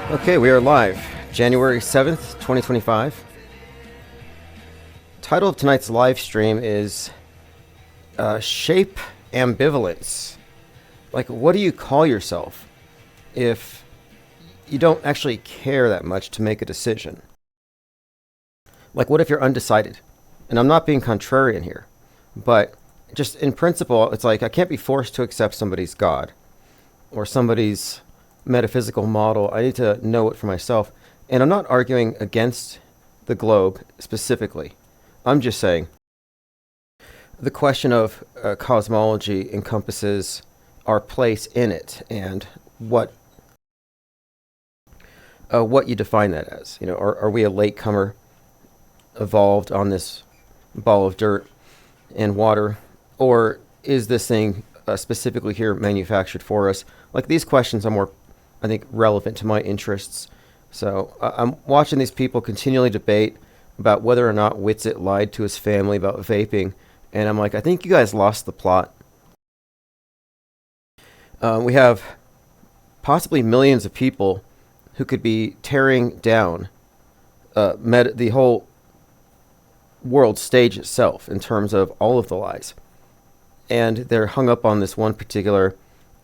Okay, we are live. January 7th, 2025. Title of tonight's live stream is Shape Ambivalence. Like, what do you call yourself if you don't actually care that much to make a decision? Like, what if you're undecided? And I'm not being contrarian here, but just in principle, it's like I can't be forced to accept somebody's God or somebody's metaphysical model. I need to know it for myself. And I'm not arguing against the globe specifically. I'm just saying the question of cosmology encompasses our place in it and what you define that as. You know, are we a latecomer evolved on this ball of dirt and water, or is this thing specifically here manufactured for us? Like, these questions are more, I think, relevant to my interests. So I'm watching these people continually debate about whether or not Witsit lied to his family about vaping, and I'm like, I think you guys lost the plot. We have possibly millions of people who could be tearing down the whole world stage itself in terms of all of the lies. And they're hung up on this one particular,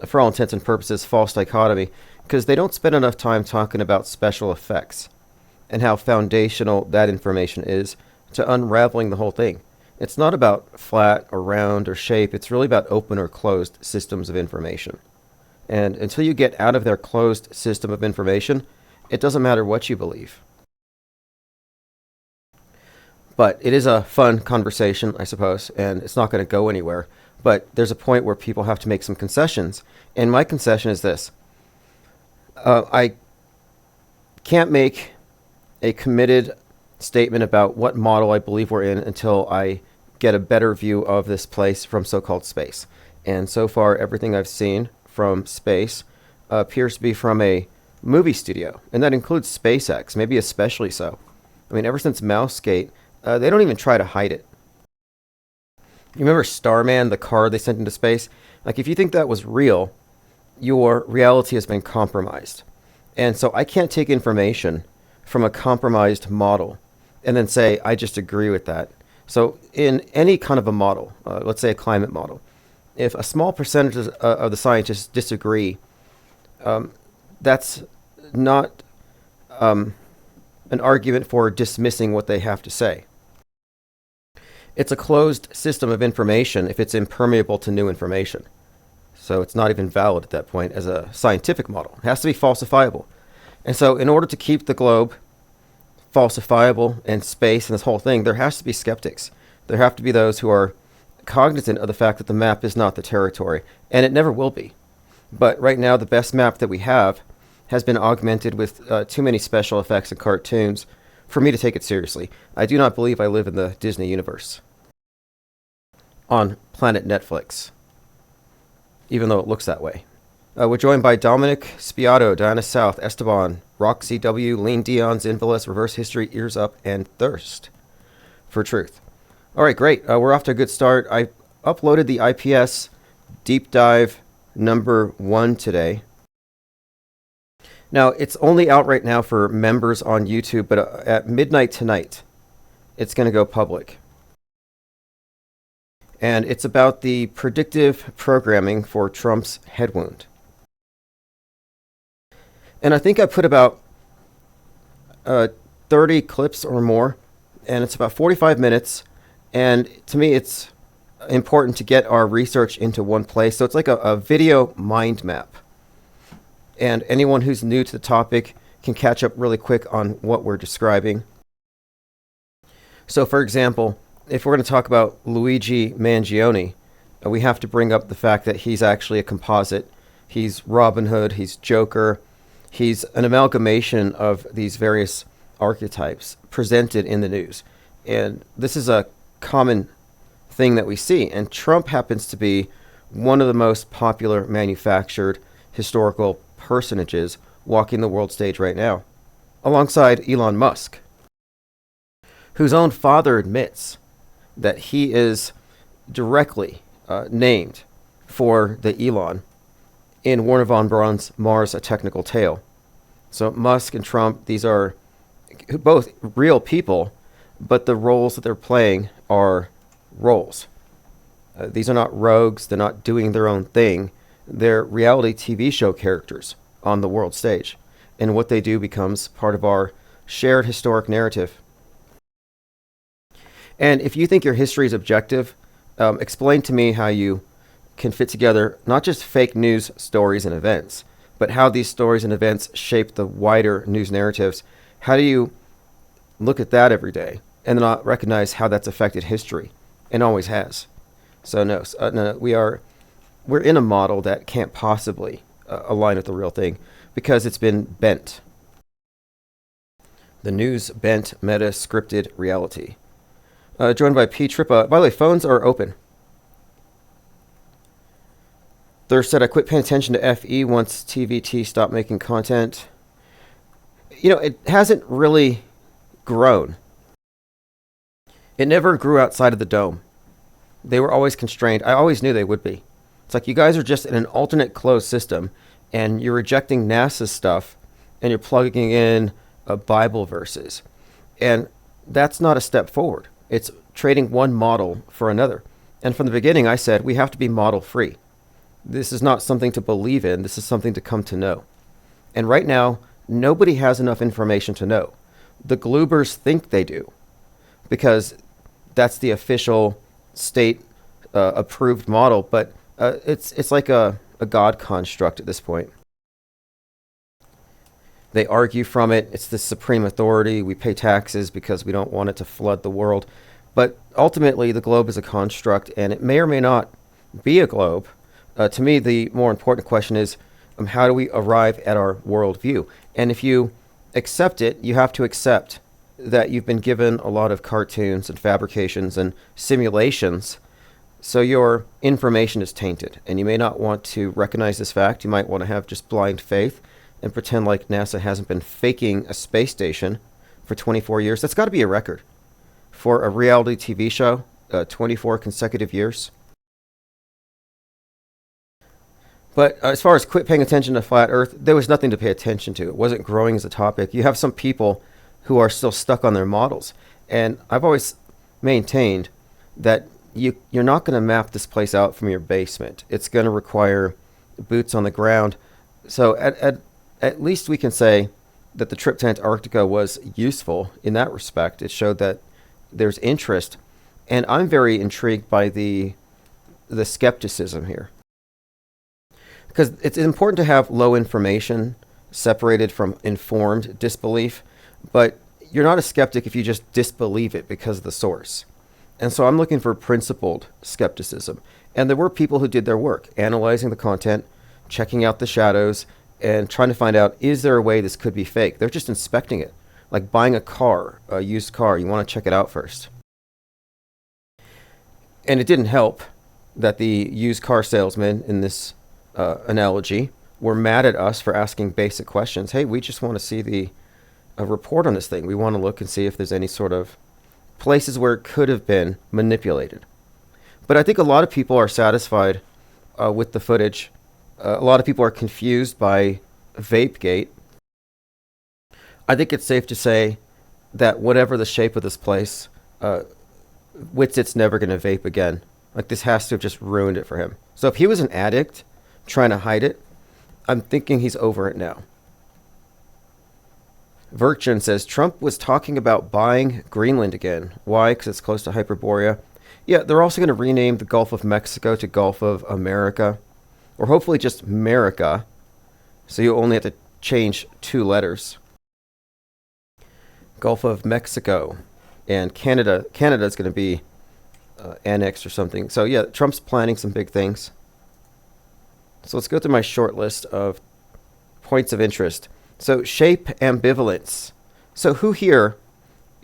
for all intents and purposes, false dichotomy, because they don't spend enough time talking about special effects and how foundational that information is to unraveling the whole thing. It's not about flat or round or shape. It's really about open or closed systems of information. And until you get out of their closed system of information, it doesn't matter what you believe. But it is a fun conversation, I suppose, and it's not going to go anywhere. But there's a point where people have to make some concessions. And my concession is this. I can't make a committed statement about what model I believe we're in until I get a better view of this place from so-called space. And so far, everything I've seen from space appears to be from a movie studio. And that includes SpaceX, maybe especially so. I mean, ever since Mousegate, they don't even try to hide it. You remember Starman, the car they sent into space? Like, if you think that was real, your reality has been compromised. And so I can't take information from a compromised model and then say, I just agree with that. So in any kind of a model, let's say a climate model, if a small percentage of the scientists disagree, that's not an argument for dismissing what they have to say. It's a closed system of information if it's impermeable to new information. So it's not even valid at that point as a scientific model. It has to be falsifiable. And so in order to keep the globe falsifiable and space and this whole thing, there has to be skeptics. There have to be those who are cognizant of the fact that the map is not the territory, and it never will be. But right now, the best map that we have has been augmented with too many special effects and cartoons for me to take it seriously. I do not believe I live in the Disney universe on Planet Netflix, even though it looks that way. We're joined by Dominic Spiato, Diana South, Esteban, Roxy W, Lean Dion, Zinvalis, Reverse History, Ears Up, and Thirst for Truth. All right, great. We're off to a good start. I uploaded the IPS Deep Dive number 1 today. Now, it's only out right now for members on YouTube, but at midnight tonight, it's going to go public. And it's about the predictive programming for Trump's head wound. And I think I put about 30 clips or more, and it's about 45 minutes. And to me, it's important to get our research into one place. So it's like a video mind map. And anyone who's new to the topic can catch up really quick on what we're describing. So, for example, if we're going to talk about Luigi Mangione, we have to bring up the fact that he's actually a composite. He's Robin Hood, he's Joker, he's an amalgamation of these various archetypes presented in the news. And this is a common thing that we see. And Trump happens to be one of the most popular manufactured historical personages walking the world stage right now, alongside Elon Musk, whose own father admits that he is directly named for the Elon in Wernher von Braun's Mars: A Technical Tale. So Musk and Trump, these are both real people, but the roles that they're playing are roles. These are not rogues. They're not doing their own thing. They're reality TV show characters on the world stage. And what they do becomes part of our shared historic narrative. And if you think your history is objective, explain to me how you can fit together not just fake news stories and events, but how these stories and events shape the wider news narratives. How do you look at that every day and not recognize how that's affected history and always has? So no, we're in a model that can't possibly align with the real thing because it's been bent. The news bent meta scripted reality. Joined by P. Trippa. By the way, phones are open. Thirst said, I quit paying attention to FE once TVT stopped making content. It hasn't really grown. It never grew outside of the dome. They were always constrained. I always knew they would be. It's like you guys are just in an alternate closed system, and you're rejecting NASA's stuff, and you're plugging in Bible verses. And that's not a step forward. It's trading one model for another. And from the beginning, I said we have to be model free. This is not something to believe in. This is something to come to know. And right now, nobody has enough information to know. The Gloobers think they do, because that's the official state approved model, but it's like a God construct at this point. They argue from it. It's the supreme authority. We pay taxes because we don't want it to flood the world. But ultimately, the globe is a construct, and it may or may not be a globe. To me, the more important question is, how do we arrive at our worldview? And if you accept it, you have to accept that you've been given a lot of cartoons and fabrications and simulations, so your information is tainted. And you may not want to recognize this fact. You might want to have just blind faith and pretend like NASA hasn't been faking a space station for 24 years. That's got to be a record for a reality TV show, 24 consecutive years. But as far as quit paying attention to flat Earth, there was nothing to pay attention to. It wasn't growing as a topic. You have some people who are still stuck on their models. And I've always maintained that you're not going to map this place out from your basement. It's going to require boots on the ground. So at least we can say that the trip to Antarctica was useful in that respect. It showed that there's interest. And I'm very intrigued by the skepticism here. Because it's important to have low information separated from informed disbelief, but you're not a skeptic if you just disbelieve it because of the source. And so I'm looking for principled skepticism. And there were people who did their work, analyzing the content, checking out the shadows, and trying to find out, is there a way this could be fake? They're just inspecting it. Like buying a used car, you want to check it out first. And it didn't help that the used car salesman in this analogy were mad at us for asking basic questions. Hey, we just want to see a report on this thing. We want to look and see if there's any sort of places where it could have been manipulated. But I think a lot of people are satisfied with the footage. A lot of people are confused by Vapegate. I think it's safe to say that whatever the shape of this place, Whitsit's never going to vape again. Like, this has to have just ruined it for him. So if he was an addict trying to hide it, I'm thinking he's over it now. Virgin says, Trump was talking about buying Greenland again. Why? Because it's close to Hyperborea. Yeah, they're also going to rename the Gulf of Mexico to Gulf of America. Or hopefully just America. So you only have to change 2 letters. Gulf of Mexico. And Canada is going to be annexed or something. So yeah, Trump's planning some big things. So let's go through my short list of points of interest. So shape ambivalence. So who here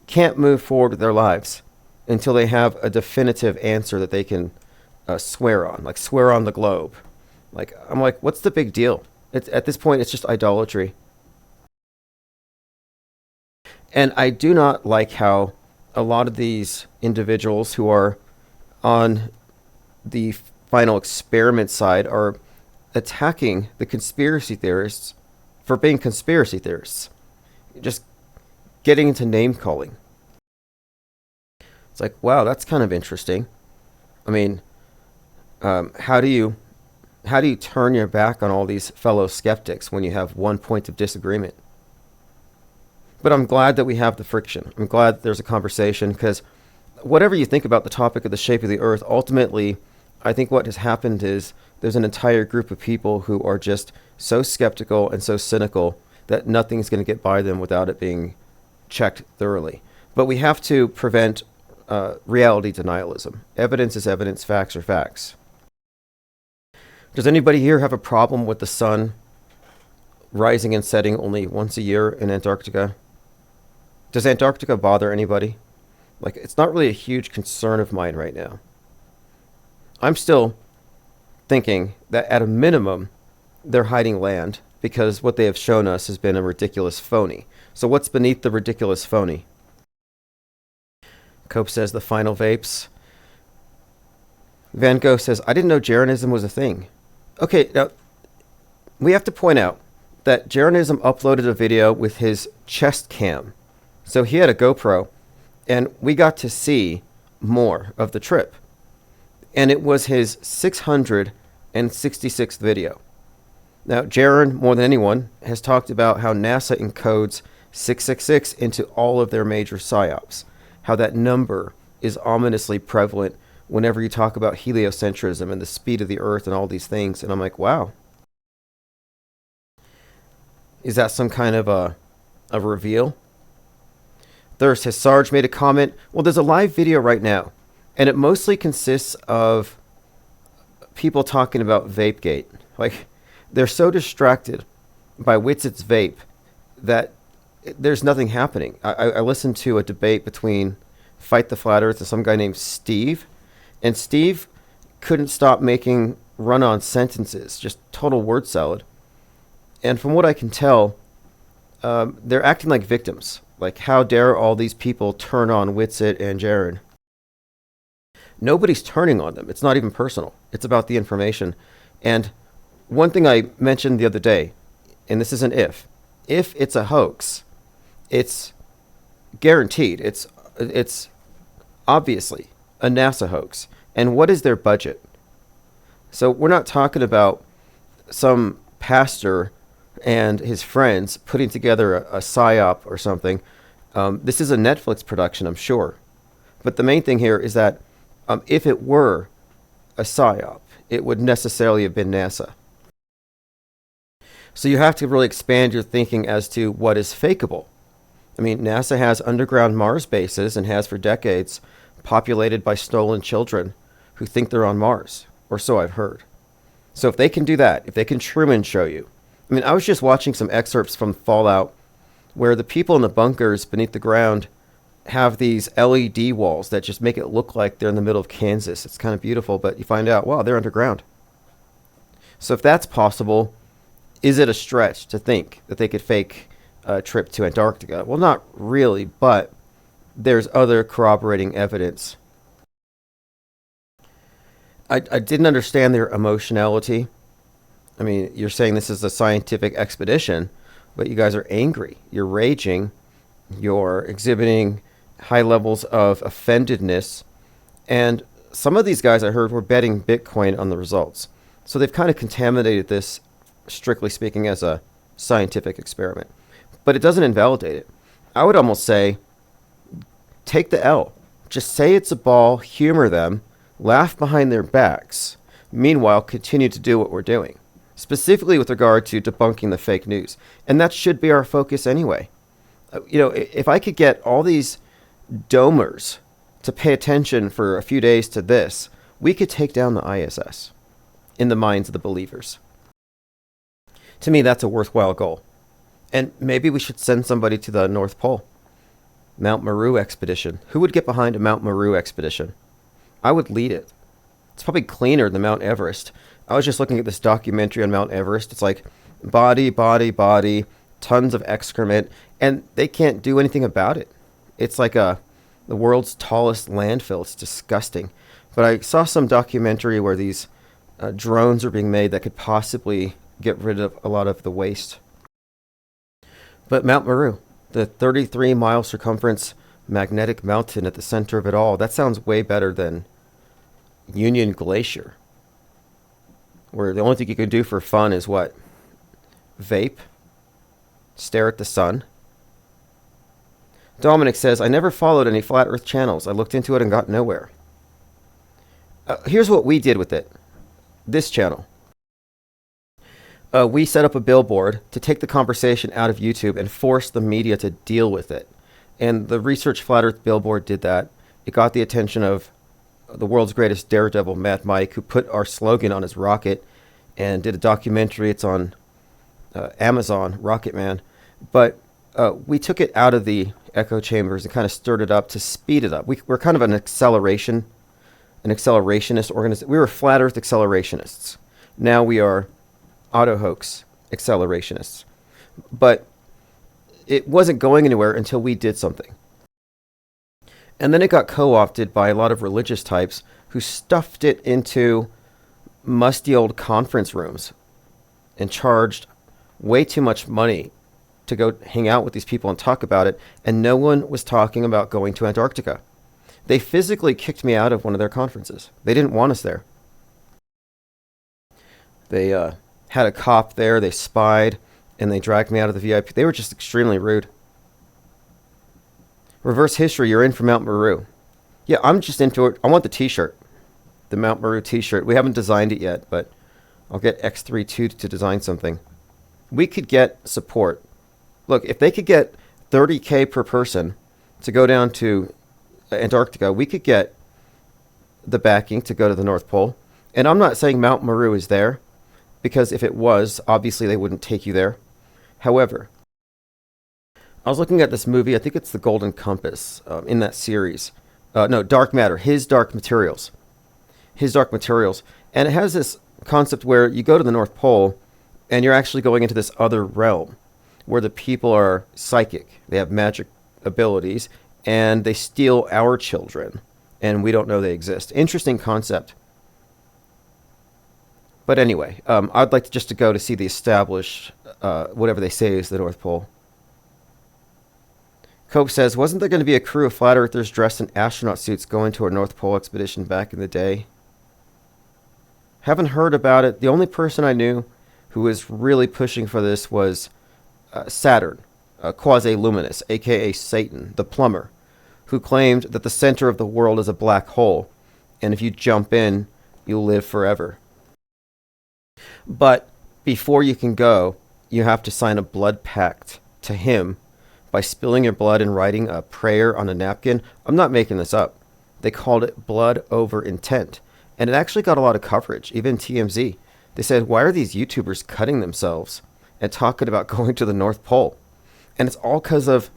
can't move forward with their lives until they have a definitive answer that they can swear on, like swear on the globe? Like, I'm like, what's the big deal? At this point, it's just idolatry. And I do not like how a lot of these individuals who are on the final experiment side are attacking the conspiracy theorists for being conspiracy theorists. Just getting into name calling. It's like, wow, that's kind of interesting. I mean, how do you turn your back on all these fellow skeptics when you have one point of disagreement? But I'm glad that we have the friction. I'm glad that there's a conversation, because whatever you think about the topic of the shape of the Earth, ultimately, I think what has happened is there's an entire group of people who are just so skeptical and so cynical that nothing's going to get by them without it being checked thoroughly. But we have to prevent reality denialism. Evidence is evidence, facts are facts. Does anybody here have a problem with the sun rising and setting only once a year in Antarctica? Does Antarctica bother anybody? Like, it's not really a huge concern of mine right now. I'm still thinking that at a minimum, they're hiding land, because what they have shown us has been a ridiculous phony. So what's beneath the ridiculous phony? Cope says the final vapes. Van Gogh says, I didn't know Jeranism was a thing. Okay, now, we have to point out that Jeranism uploaded a video with his chest cam. So he had a GoPro, and we got to see more of the trip. And it was his 666th video. Now, Jaron, more than anyone, has talked about how NASA encodes 666 into all of their major psyops, how that number is ominously prevalent whenever you talk about heliocentrism and the speed of the Earth and all these things. And I'm like, wow. Is that some kind of a reveal? Thirst has Sarge made a comment. Well, there's a live video right now, and it mostly consists of people talking about Vapegate. Like, they're so distracted by Witset's vape that there's nothing happening. I listened to a debate between Fight the Flat Earth and some guy named Steve, and Steve couldn't stop making run-on sentences, just total word salad. And from what I can tell, they're acting like victims. Like, how dare all these people turn on Witset and Jaron? Nobody's turning on them. It's not even personal. It's about the information. And one thing I mentioned the other day, and this is an if it's a hoax, it's guaranteed. It's obviously a NASA hoax. And what is their budget? So we're not talking about some pastor and his friends putting together a psyop or something. This is a Netflix production, I'm sure. But the main thing here is that if it were a psyop, it would necessarily have been NASA. So you have to really expand your thinking as to what is fakeable. I mean, NASA has underground Mars bases, and has for decades, populated by stolen children who think they're on Mars, or so I've heard. So if they can do that, if they can Truman show you. I mean, I was just watching some excerpts from Fallout where the people in the bunkers beneath the ground have these LED walls that just make it look like they're in the middle of Kansas. It's kind of beautiful, but you find out, wow, they're underground. So if that's possible, is it a stretch to think that they could fake a trip to Antarctica? Well, not really, but there's other corroborating evidence. I didn't understand their emotionality. I mean, you're saying this is a scientific expedition, but you guys are angry. You're raging. You're exhibiting high levels of offendedness. And some of these guys I heard were betting Bitcoin on the results. So they've kind of contaminated this, strictly speaking, as a scientific experiment. But it doesn't invalidate it. I would almost say, take the L. Just say it's a ball, humor them, laugh behind their backs. Meanwhile, continue to do what we're doing, specifically with regard to debunking the fake news. And that should be our focus anyway. If I could get all these domers to pay attention for a few days to this, we could take down the ISS in the minds of the believers. To me, that's a worthwhile goal. And maybe we should send somebody to the North Pole. Mount Meru expedition. Who would get behind a Mount Meru expedition? I would lead it. It's probably cleaner than Mount Everest. I was just looking at this documentary on Mount Everest. It's like body, tons of excrement, and they can't do anything about it. It's like the world's tallest landfill. It's disgusting. But I saw some documentary where these drones are being made that could possibly get rid of a lot of the waste. But Mount Meru, the 33-mile circumference magnetic mountain at the center of it all, that sounds way better than Union Glacier, where the only thing you can do for fun is what? Vape? Stare at the sun? Dominic says, I never followed any flat earth channels. I looked into it and got nowhere. Here's what we did with it. This channel. We set up a billboard to take the conversation out of YouTube and force the media to deal with it. And the Research Flat Earth billboard did that. It got the attention of the world's greatest daredevil, Mad Mike, who put our slogan on his rocket and did a documentary. It's on Amazon, Rocket Man. But we took it out of the echo chambers and kind of stirred it up to speed it up. We're kind of an accelerationist organization. We were flat earth accelerationists. Now we are auto hoax accelerationists. But it wasn't going anywhere until we did something. And then it got co-opted by a lot of religious types who stuffed it into musty old conference rooms and charged way too much money to go hang out with these people and talk about it. And no one was talking about going to Antarctica. They physically kicked me out of one of their conferences. They didn't want us there. They had a cop there. They spied, and they dragged me out of the VIP. They were just extremely rude. Reverse history, you're in for Mount Meru. Yeah, I'm just into it. I want the t-shirt. The Mount Meru t-shirt. We haven't designed it yet, but I'll get X32 to design something. We could get support. Look, if they could get $30K per person to go down to Antarctica, we could get the backing to go to the North Pole. And I'm not saying Mount Meru is there, because if it was, obviously they wouldn't take you there. However, I was looking at this movie, I think it's The Golden Compass, in that series. No, Dark Matter, His Dark Materials. His Dark Materials. And it has this concept where you go to the North Pole, and you're actually going into this other realm, where the people are psychic. They have magic abilities, and they steal our children, and we don't know they exist. Interesting concept. But anyway, I'd like to go to see the established, whatever they say is the North Pole. Cope says, wasn't there going to be a crew of flat earthers dressed in astronaut suits going to a North Pole expedition back in the day? Haven't heard about it. The only person I knew who was really pushing for this was Saturn, quasi-luminous, a.k.a. Satan, the plumber, who claimed that the center of the world is a black hole, and if you jump in, you'll live forever. But before you can go, you have to sign a blood pact to him by spilling your blood and writing a prayer on a napkin. I'm not making this up. They called it blood over intent. And it actually got a lot of coverage, even TMZ. They said, why are these YouTubers cutting themselves and talking about going to the North Pole? And it's all because of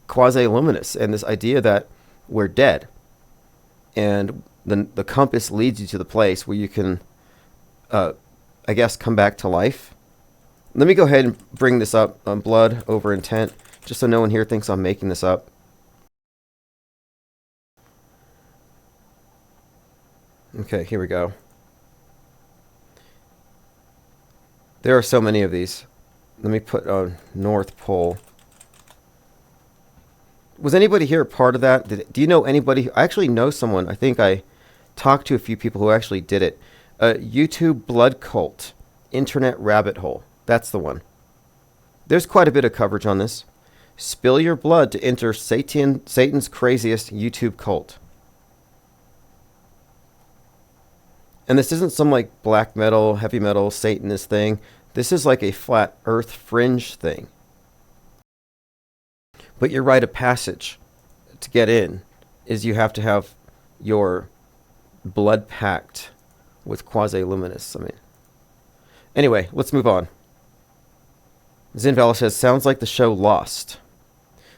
quasi-luminous and this idea that we're dead. And the compass leads you to the place where you can, I guess, come back to life. Let me go ahead and bring this up on blood over intent, just so no one here thinks I'm making this up. Okay, here we go. There are so many of these. Let me put on North Pole. Was anybody here a part of that? Do you know anybody? I actually know someone. I think I talked to a few people who actually did it. YouTube blood cult, internet rabbit hole. That's the one. There's quite a bit of coverage on this. Spill your blood to enter Satan's craziest YouTube cult. And this isn't some like black metal, heavy metal, Satanist thing. This is like a flat earth fringe thing. But your rite of passage to get in is you have to have your blood pact with quasi-luminous. Anyway, let's move on. Zinvala says, sounds like the show Lost.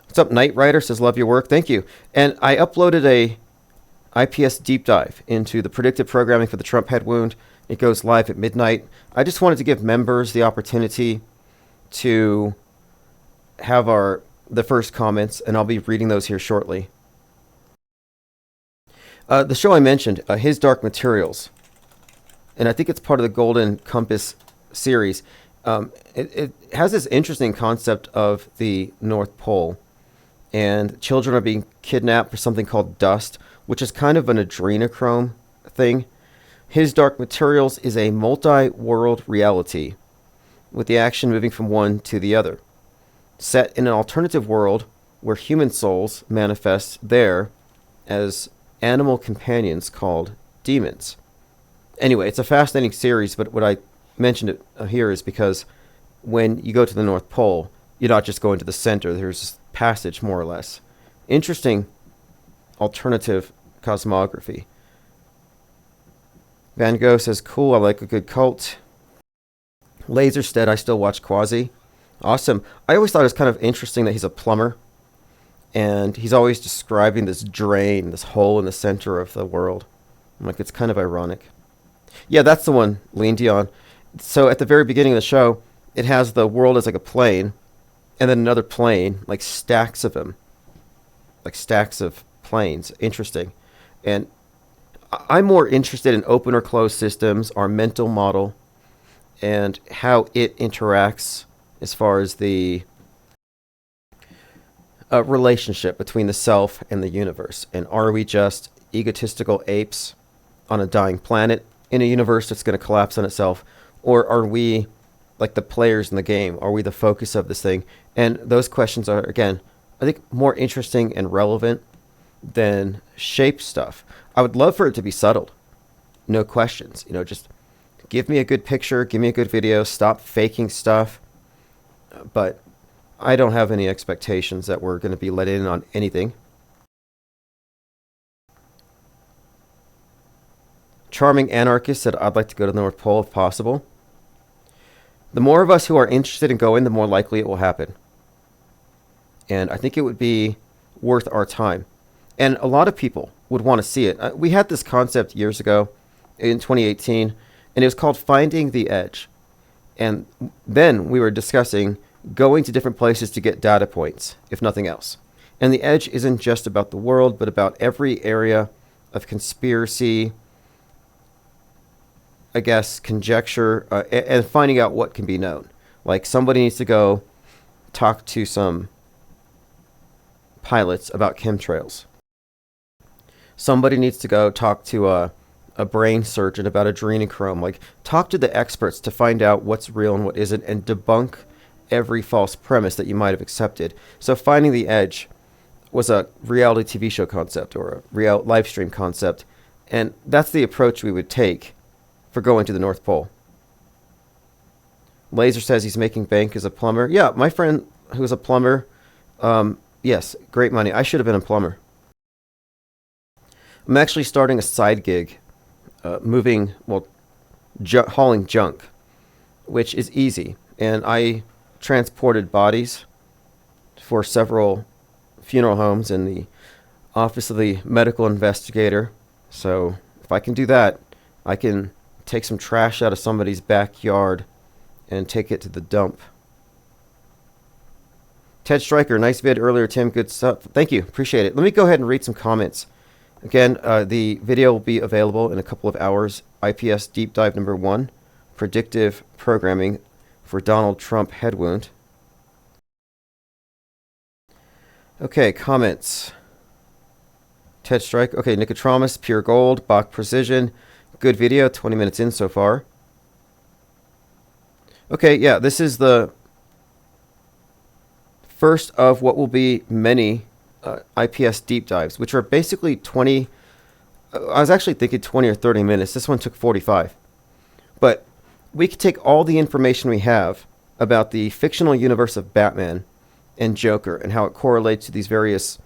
What's up, Knight Rider? Says, love your work. Thank you. And I uploaded a IPS deep dive into the predictive programming for the Trump head wound. It goes live at midnight. I just wanted to give members the opportunity to have the first comments, and I'll be reading those here shortly. The show I mentioned, His Dark Materials, and I think it's part of the Golden Compass series. It has this interesting concept of the North Pole, and children are being kidnapped for something called dust, which is kind of an adrenochrome thing. His Dark Materials is a multi-world reality, with the action moving from one to the other, set in an alternative world where human souls manifest there as animal companions called demons. Anyway, it's a fascinating series, but what I mentioned it here is because when you go to the North Pole, you're not just going to the center. There's passage, more or less. Interesting alternative cosmography. Van Gogh says, cool, I like a good cult. Laserstead, I still watch Quasi. Awesome. I always thought it was kind of interesting that he's a plumber, and he's always describing this drain, this hole in the center of the world. I'm like, it's kind of ironic. Yeah, that's the one, Lean Dion. So at the very beginning of the show, it has the world as like a plane, and then another plane, like stacks of them. Like stacks of planes. Interesting. And I'm more interested in open or closed systems, our mental model, and how it interacts as far as the relationship between the self and the universe. And are we just egotistical apes on a dying planet in a universe that's going to collapse on itself? Or are we like the players in the game? Are we the focus of this thing? And those questions are, again, I think more interesting and relevant than shape stuff. I would love for it to be subtle. No questions. Just give me a good picture, give me a good video, stop faking stuff. But I don't have any expectations that we're going to be let in on anything. Charming Anarchist said, I'd like to go to the North Pole if possible. The more of us who are interested in going, the more likely it will happen. And I think it would be worth our time. And a lot of people would want to see it. We had this concept years ago in 2018, and it was called Finding the Edge. And then we were discussing going to different places to get data points, if nothing else. And the edge isn't just about the world, but about every area of conspiracy, I guess, conjecture, and finding out what can be known. Like somebody needs to go talk to some pilots about chemtrails. Somebody needs to go talk to a brain surgeon about adrenochrome. Like, talk to the experts to find out what's real and what isn't, and debunk every false premise that you might have accepted. So Finding the Edge was a reality TV show concept or a real live stream concept, and that's the approach we would take for going to the North Pole. Laser says he's making bank as a plumber. Yeah, my friend who's a plumber, yes, great money. I should have been a plumber. I'm actually starting a side gig, hauling junk, which is easy. And I transported bodies for several funeral homes in the office of the medical investigator. So if I can do that, I can take some trash out of somebody's backyard and take it to the dump. Ted Stryker, nice vid earlier, Tim. Good stuff. Thank you. Appreciate it. Let me go ahead and read some comments. Again, the video will be available in a couple of hours. IPS Deep Dive number 1, Predictive Programming for Donald Trump Head Wound. Okay, comments. Ted Strike. Okay, Nicotramus, Pure Gold, Bach Precision. Good video, 20 minutes in so far. Okay, yeah, this is the first of what will be many IPS deep dives, which are basically 20. I was actually thinking 20 or 30 minutes. This one took 45. But we could take all the information we have about the fictional universe of Batman and Joker and how it correlates to these various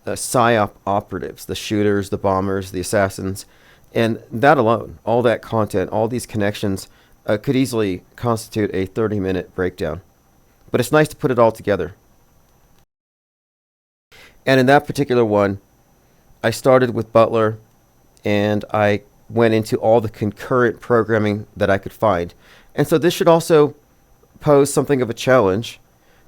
psyop operatives, the shooters, the bombers, the assassins, and that alone, all that content, all these connections could easily constitute a 30-minute breakdown. But it's nice to put it all together. And in that particular one, I started with Butler, and I went into all the concurrent programming that I could find. And so this should also pose something of a challenge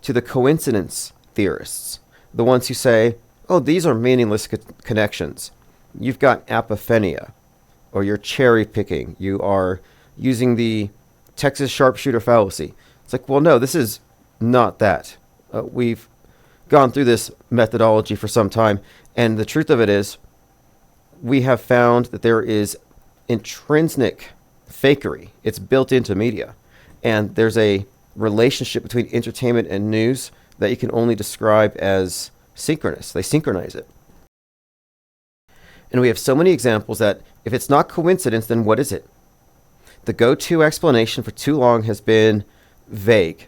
to the coincidence theorists, the ones who say, oh, these are meaningless connections. You've got apophenia, or you're cherry picking. You are using the Texas sharpshooter fallacy. It's like, well, no, this is not that. We've gone through this methodology for some time, and the truth of it is, we have found that there is intrinsic fakery. It's built into media, and there's a relationship between entertainment and news that you can only describe as synchronous. They synchronize it. And we have so many examples that if it's not coincidence, then what is it? The go-to explanation for too long has been vague.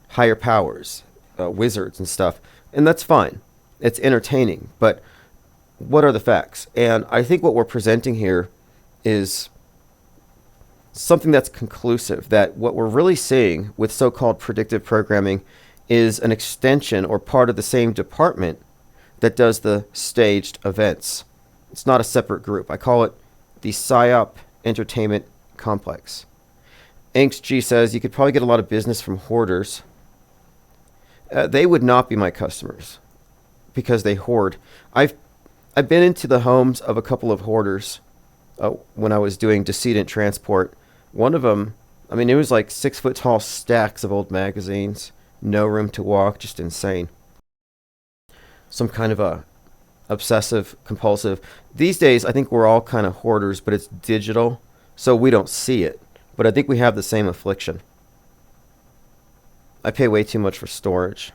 Higher powers, wizards and stuff. And that's fine. It's entertaining. But what are the facts? And I think what we're presenting here is something that's conclusive, that what we're really seeing with so-called predictive programming is an extension or part of the same department that does the staged events. It's not a separate group. I call it the psyop entertainment complex. Inks G says you could probably get a lot of business from hoarders. They would not be my customers because they hoard. I've been into the homes of a couple of hoarders when I was doing decedent transport. One of them, I mean, it was like 6 foot tall stacks of old magazines, no room to walk, just insane. Some kind of a obsessive compulsive. These days, I think we're all kind of hoarders, but it's digital, so we don't see it. But I think we have the same affliction. I pay way too much for storage.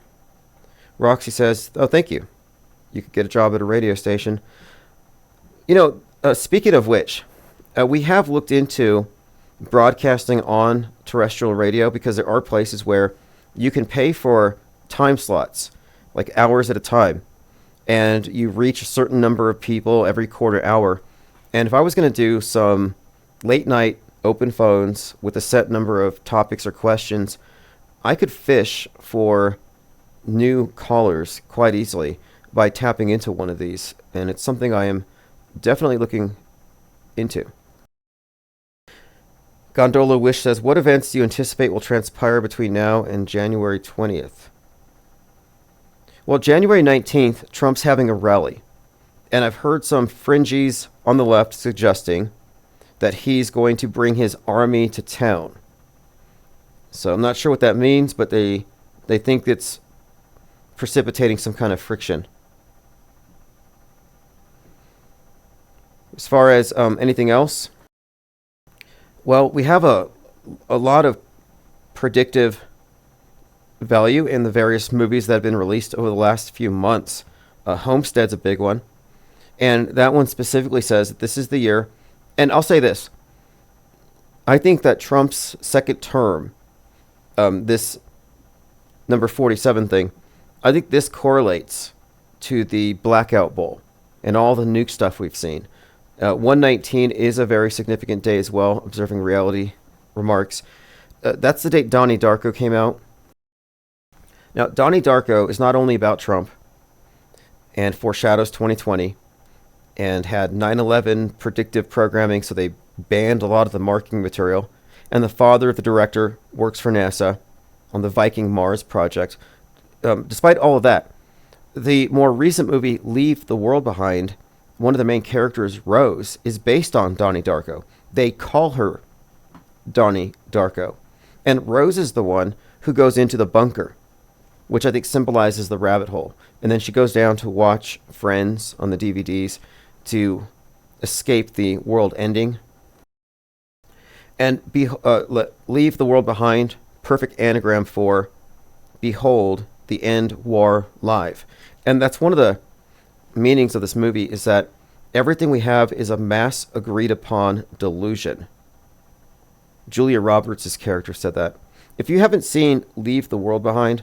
Roxy says, oh, thank you. You could get a job at a radio station. You know, speaking of which, we have looked into broadcasting on terrestrial radio because there are places where you can pay for time slots, like hours at a time, and you reach a certain number of people every quarter hour. And if I was going to do some late night open phones with a set number of topics or questions, I could fish for new callers quite easily by tapping into one of these. And it's something I am definitely looking into. Gondola Wish says, what events do you anticipate will transpire between now and January 20th? Well, January 19th, Trump's having a rally. And I've heard some fringies on the left suggesting that he's going to bring his army to town. So I'm not sure what that means, but they think it's precipitating some kind of friction. As far as anything else, well, we have a lot of predictive value in the various movies that have been released over the last few months. Homestead's a big one. And that one specifically says that this is the year. And I'll say this. I think that Trump's second term, this number 47 thing, I think this correlates to the Blackout Bowl and all the nuke stuff we've seen. 119 is a very significant day as well, Observing Reality remarks. That's the date Donnie Darko came out. Now, Donnie Darko is not only about Trump and foreshadows 2020 and had 9/11 predictive programming, so they banned a lot of the marketing material. And the father of the director works for NASA on the Viking Mars project. Despite all of that, the more recent movie, Leave the World Behind, one of the main characters, Rose, is based on Donnie Darko. They call her Donnie Darko. And Rose is the one who goes into the bunker, which I think symbolizes the rabbit hole. And then she goes down to watch Friends on the DVDs to escape the world ending. And Leave the World Behind, perfect anagram for Behold the End War Live. And that's one of the meanings of this movie, is that everything we have is a mass agreed upon delusion. Julia Roberts' character said that. If you haven't seen Leave the World Behind,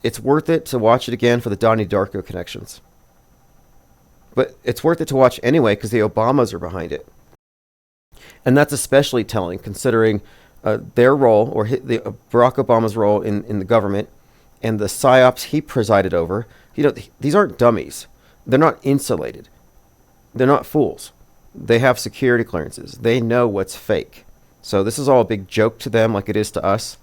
it's worth it to watch it again for the Donnie Darko connections. But it's worth it to watch anyway because the Obamas are behind it. And that's especially telling considering their role, or Barack Obama's role in the government, and the psyops he presided over. You know, these aren't dummies. They're not insulated. They're not fools. They have security clearances. They know what's fake. So this is all a big joke to them, like it is to us.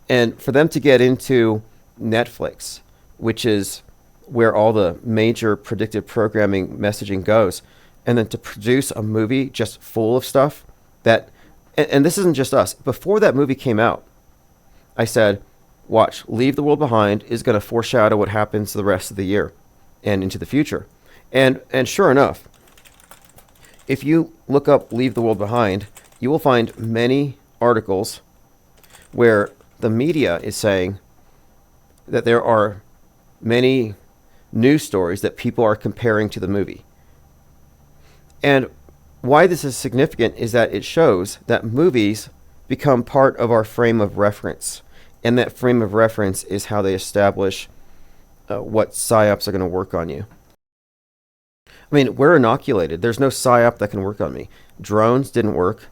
And for them to get into Netflix, which is where all the major predictive programming messaging goes, and then to produce a movie just full of stuff that And this isn't just us. Before that movie came out, I said, watch, Leave the World Behind is going to foreshadow what happens the rest of the year and into the future. And sure enough, if you look up Leave the World Behind, you will find many articles where the media is saying that there are many news stories that people are comparing to the movie. And why this is significant is that it shows that movies become part of our frame of reference. And that frame of reference is how they establish what psyops are going to work on you. I mean, we're inoculated. There's no psyop that can work on me. Drones didn't work.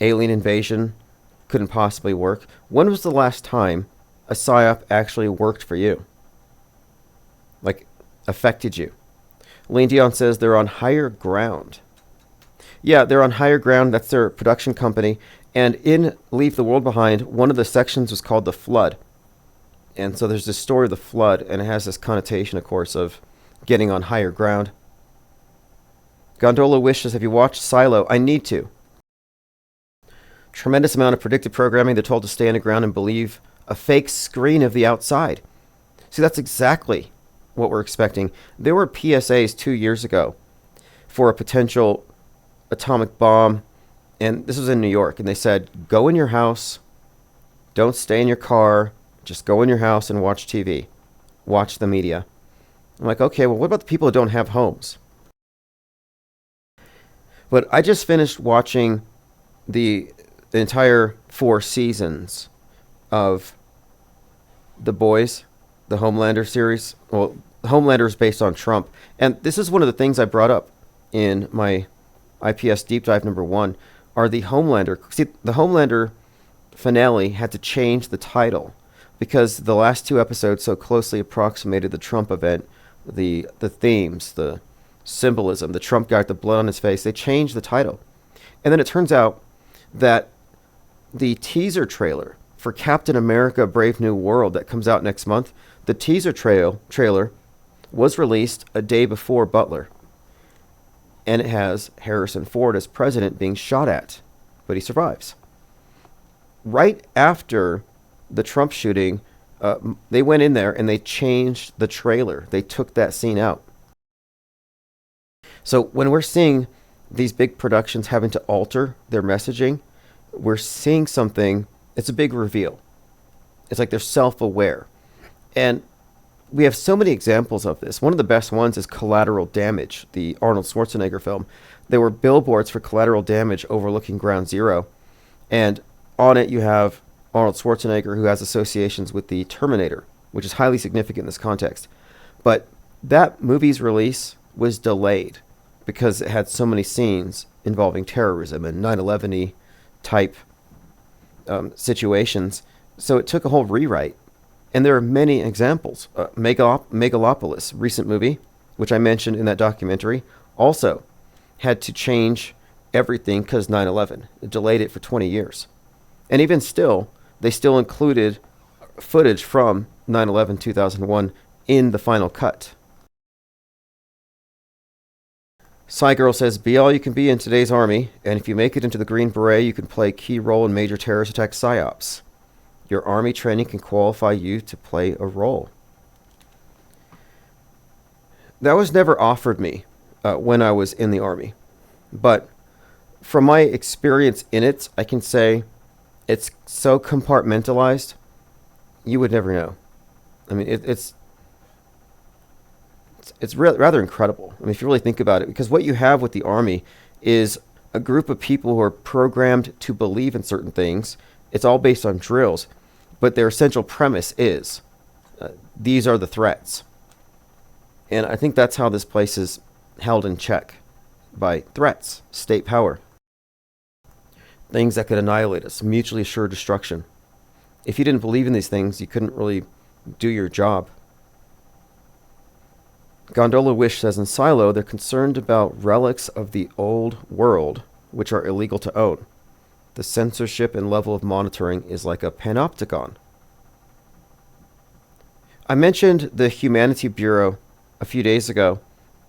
Alien invasion couldn't possibly work. When was the last time a psyop actually worked for you? Like, affected you? Lane Dion says they're on higher ground. Yeah, they're on higher ground. That's their production company. And in Leave the World Behind, one of the sections was called The Flood. And so there's this story of the flood, and it has this connotation, of course, of getting on higher ground. Gondola wishes, have you watched Silo? I need to. Tremendous amount of predictive programming. They're told to stay underground and believe a fake screen of the outside. See, that's exactly what we're expecting. There were PSAs 2 years ago for a potential atomic bomb, and this was in New York, and they said, go in your house, don't stay in your car, just go in your house and watch TV, watch the media. I'm like, okay, well, what about the people who don't have homes? But I just finished watching the entire 4 seasons of The Boys, the Homelander series. Well, Homelander is based on Trump. And this is one of the things I brought up in my IPS Deep Dive number 1, are the Homelander. See, the Homelander finale had to change the title because the last 2 episodes so closely approximated the Trump event, the themes, the symbolism. The Trump guy with the blood on his face. They changed the title. And then it turns out that the teaser trailer for Captain America Brave New World that comes out next month, the teaser trailer was released a day before Butler. And it has Harrison Ford as president being shot at, but he survives. Right after the Trump shooting, they went in there and they changed the trailer. They took that scene out. So when we're seeing these big productions having to alter their messaging, we're seeing something, it's a big reveal. It's like they're self-aware. And we have so many examples of this. One of the best ones is Collateral Damage, the Arnold Schwarzenegger film. There were billboards for Collateral Damage overlooking Ground Zero. And on it you have Arnold Schwarzenegger, who has associations with the Terminator, which is highly significant in this context. But that movie's release was delayed because it had so many scenes involving terrorism and 9/11-y type situations. So it took a whole rewrite. And there are many examples. Megalopolis, recent movie, which I mentioned in that documentary, also had to change everything because 9/11. It delayed it for 20 years. And even still, they still included footage from 9/11 2001 in the final cut. Girl says, be all you can be in today's army, and if you make it into the Green Beret, you can play a key role in major terrorist attack psyops. Your army training can qualify you to play a role. That was never offered me when I was in the army. But from my experience in it, I can say it's so compartmentalized, you would never know. I mean, it's rather incredible. I mean, if you really think about it, because what you have with the army is a group of people who are programmed to believe in certain things. It's all based on drills, but their essential premise is these are the threats. And I think that's how this place is held in check, by threats, state power, things that could annihilate us, mutually assured destruction. If you didn't believe in these things, you couldn't really do your job. Gondola Wish says in Silo, they're concerned about relics of the old world, which are illegal to own. The censorship and level of monitoring is like a panopticon. I mentioned the Humanity Bureau a few days ago.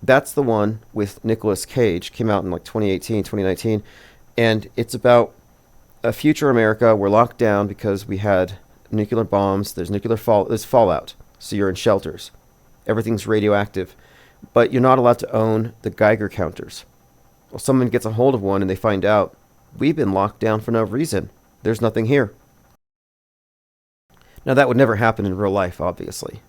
That's the one with Nicolas Cage, came out in like 2018, 2019. And it's about a future America. We're locked down because we had nuclear bombs. There's there's fallout. So you're in shelters. Everything's radioactive. But you're not allowed to own the Geiger counters. Well, someone gets a hold of one and they find out, we've been locked down for no reason. There's nothing here. Now, that would never happen in real life, obviously.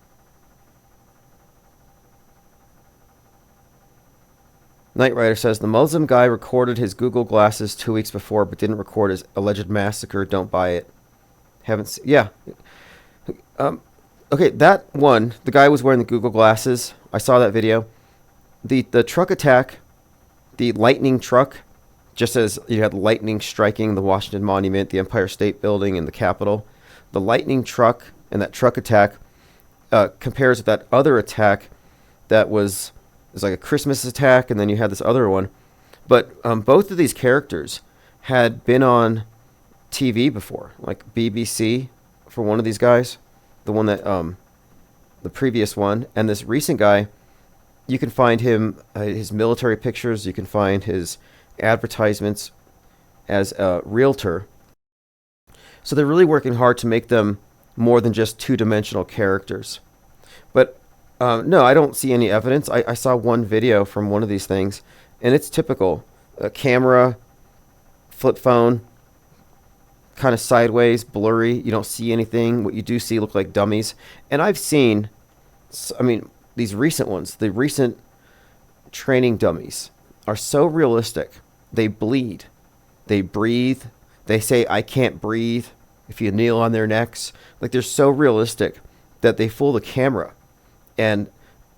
Knight Rider says, the Muslim guy recorded his Google glasses 2 weeks before, but didn't record his alleged massacre. Don't buy it. Haven't seen... Yeah. Okay, that one, the guy was wearing the Google glasses. I saw that video. The truck attack, the lightning truck, just as you had lightning striking the Washington Monument, the Empire State Building, and the Capitol, the lightning truck and that truck attack compares with that other attack that was like a Christmas attack, and then you had this other one. But both of these characters had been on TV before, like BBC for one of these guys, the one that the previous one, and this recent guy. You can find him his military pictures. You can find his advertisements as a realtor. So they're really working hard to make them more than just two-dimensional characters. But no, I don't see any evidence. I saw one video from one of these things, and it's typical. A camera, flip phone, kind of sideways, blurry. You don't see anything. What you do see look like dummies. And I've seen, I mean, these recent ones, the recent training dummies are so realistic. They bleed. They breathe. They say, I can't breathe if you kneel on their necks. Like, they're so realistic that they fool the camera. And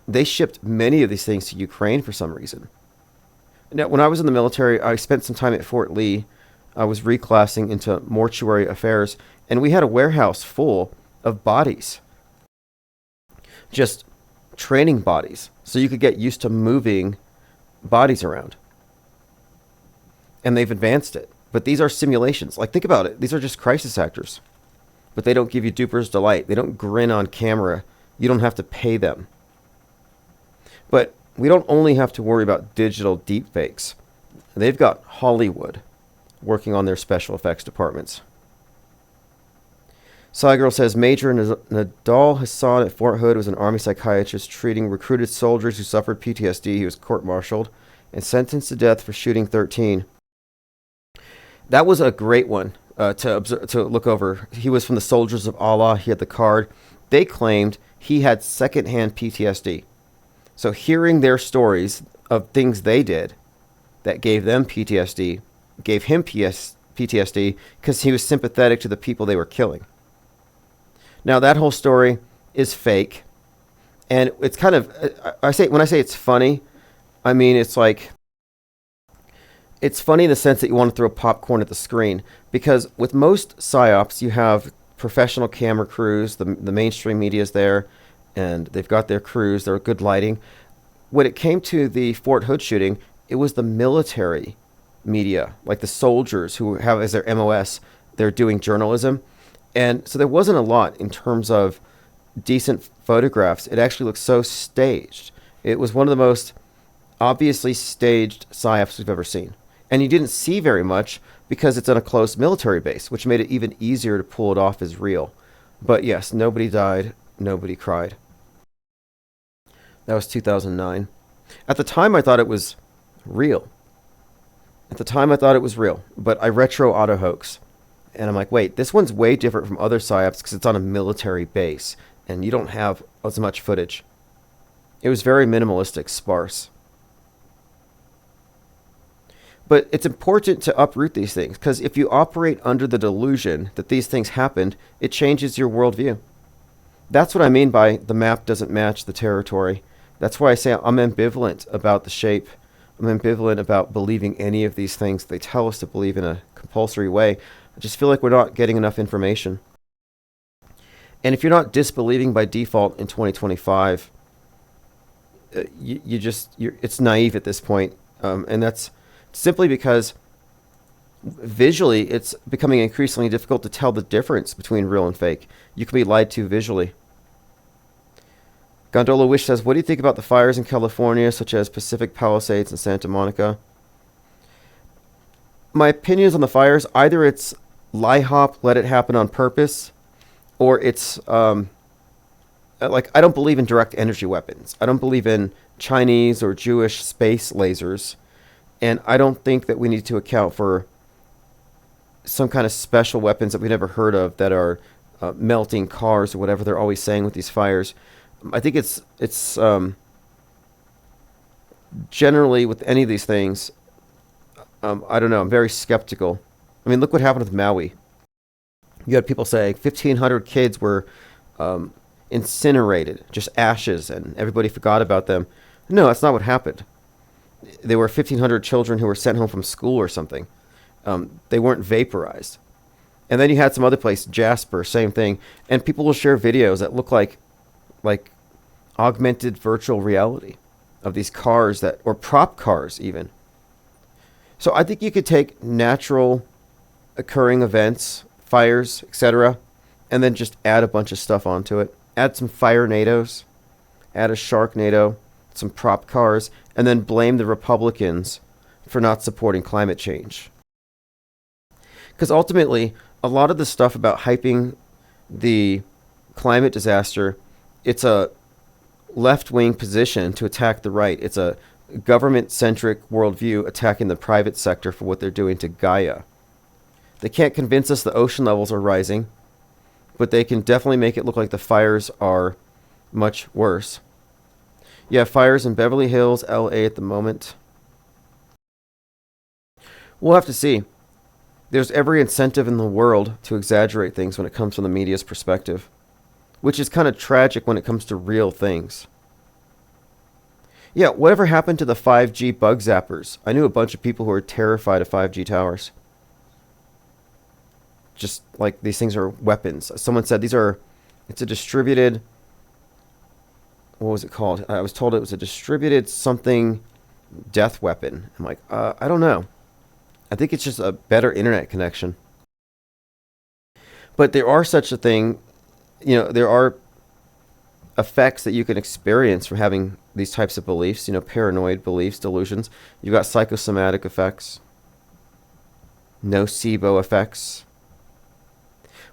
they shipped many of these things to Ukraine for some reason. Now, when I was in the military, I spent some time at Fort Lee. I was reclassing into mortuary affairs, and we had a warehouse full of bodies. Just training bodies. So you could get used to moving bodies around. And they've advanced it. But these are simulations. Like, think about it. These are just crisis actors. But they don't give you duper's delight. They don't grin on camera. You don't have to pay them. But we don't only have to worry about digital deepfakes. They've got Hollywood working on their special effects departments. Cygirl says, Major Nadal Hassan at Fort Hood was an army psychiatrist treating recruited soldiers who suffered PTSD. He was court-martialed and sentenced to death for shooting 13. That was a great one to look over. He was from the Soldiers of Allah. He had the card. They claimed he had secondhand PTSD. So hearing their stories of things they did that gave them PTSD, gave him PTSD because he was sympathetic to the people they were killing. Now, that whole story is fake. And it's kind of, when I say it's funny, I mean it's like, it's funny in the sense that you want to throw popcorn at the screen. Because with most psyops, you have professional camera crews, the mainstream media is there, and they've got their crews, they're good lighting. When it came to the Fort Hood shooting, it was the military media, like the soldiers who have as their MOS, they're doing journalism. And so there wasn't a lot in terms of decent photographs. It actually looked so staged. It was one of the most obviously staged psyops we've ever seen. And you didn't see very much because it's on a close military base, which made it even easier to pull it off as real. But yes, nobody died, nobody cried. That was 2009. At the time, I thought it was real. But I retro auto hoax. And I'm like, wait, this one's way different from other psyops because it's on a military base and you don't have as much footage. It was very minimalistic, sparse. But it's important to uproot these things because if you operate under the delusion that these things happened, it changes your worldview. That's what I mean by the map doesn't match the territory. That's why I say I'm ambivalent about the shape. I'm ambivalent about believing any of these things they tell us to believe in a compulsory way. I just feel like we're not getting enough information. And if you're not disbelieving by default in 2025, it's naive at this point. And that's simply because visually it's becoming increasingly difficult to tell the difference between real and fake. You can be lied to visually. Gondola Wish says, what do you think about the fires in California, such as Pacific Palisades and Santa Monica? my opinions on the fires, either it's lie hop, let it happen on purpose, or it's like, I don't believe in direct energy weapons. I don't believe in Chinese or Jewish space lasers, and I don't think that we need to account for some kind of special weapons that we never heard of that are melting cars or whatever they're always saying with these fires. I think it's generally with any of these things, I don't know, I'm very skeptical. I mean, look what happened with Maui. You had people saying 1,500 kids were incinerated, just ashes, and everybody forgot about them. No, that's not what happened. There were 1,500 children who were sent home from school or something. They weren't vaporized. And then you had some other place, Jasper, same thing. And people will share videos that look like augmented virtual reality of these cars that, or prop cars even. So I think you could take natural occurring events, fires, etc., and then just add a bunch of stuff onto it. Add some fire-nados, add a sharknado, some prop cars, and then blame the Republicans for not supporting climate change. Because ultimately, a lot of the stuff about hyping the climate disaster, it's a left-wing position to attack the right. It's a government-centric worldview attacking the private sector for what they're doing to Gaia. They can't convince us the ocean levels are rising, but they can definitely make it look like the fires are much worse. You have fires in Beverly Hills, LA at the moment. We'll have to see. There's every incentive in the world to exaggerate things when it comes from the media's perspective, which is kind of tragic when it comes to real things. Yeah, whatever happened to the 5G bug zappers? I knew a bunch of people who were terrified of 5G towers. Just like these things are weapons. Someone said it's a distributed, what was it called? I was told it was a distributed something death weapon. I'm like, I don't know. I think it's just a better internet connection. But there are such a thing, there are effects that you can experience from having these types of beliefs, paranoid beliefs, delusions. You've got psychosomatic effects, nocebo effects.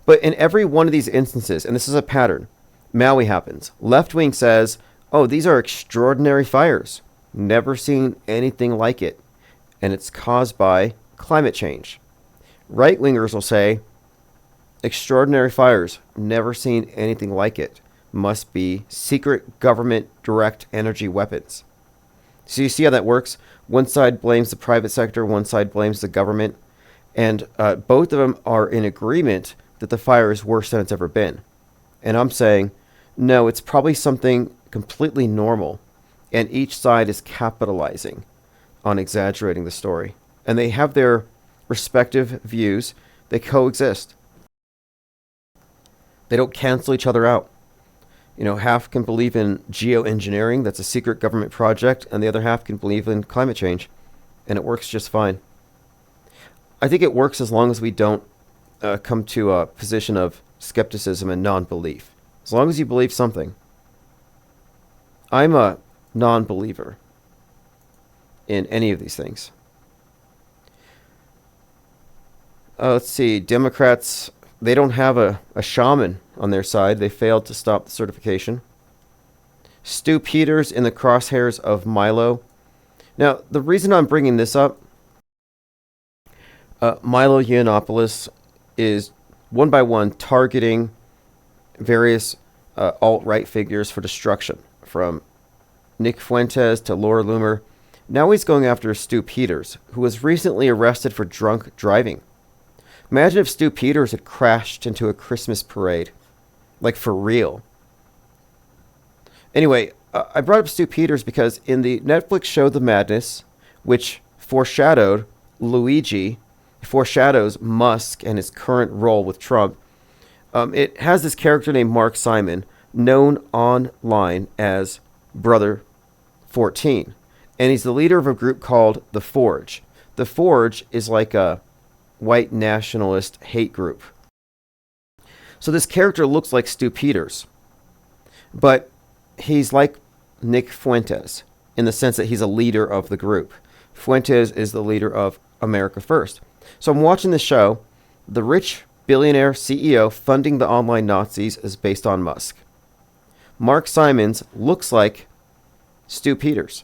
But in every one of these instances, and this is a pattern, Maui happens. Left wing says, oh, these are extraordinary fires. Never seen anything like it. And it's caused by climate change. Right wingers will say, extraordinary fires. Never seen anything like it. Must be secret government direct energy weapons. So you see how that works? One side blames the private sector, one side blames the government. And both of them are in agreement that the fire is worse than it's ever been. And I'm saying, no, it's probably something completely normal. And each side is capitalizing on exaggerating the story. And they have their respective views. They coexist. They don't cancel each other out. Half can believe in geoengineering, that's a secret government project, and the other half can believe in climate change. And it works just fine. I think it works as long as we don't come to a position of skepticism and non-belief. As long as you believe something. I'm a non-believer in any of these things. Let's see. Democrats, they don't have a shaman on their side. They failed to stop the certification. Stu Peters in the crosshairs of Milo. Now, the reason I'm bringing this up, Milo Yiannopoulos is one by one targeting various alt-right figures for destruction, from Nick Fuentes to Laura Loomer. Now he's going after Stu Peters, who was recently arrested for drunk driving. Imagine if Stu Peters had crashed into a Christmas parade. Like, for real. Anyway, I brought up Stu Peters because in the Netflix show The Madness, which foreshadows Musk and his current role with Trump, it has this character named Mark Simon, known online as Brother 14. And he's the leader of a group called The Forge. The Forge is like a white nationalist hate group. So this character looks like Stu Peters, but he's like Nick Fuentes in the sense that he's a leader of the group. Fuentes is the leader of America First. So I'm watching the show. The rich billionaire CEO funding the online Nazis is based on Musk. Mark Simons looks like Stu Peters,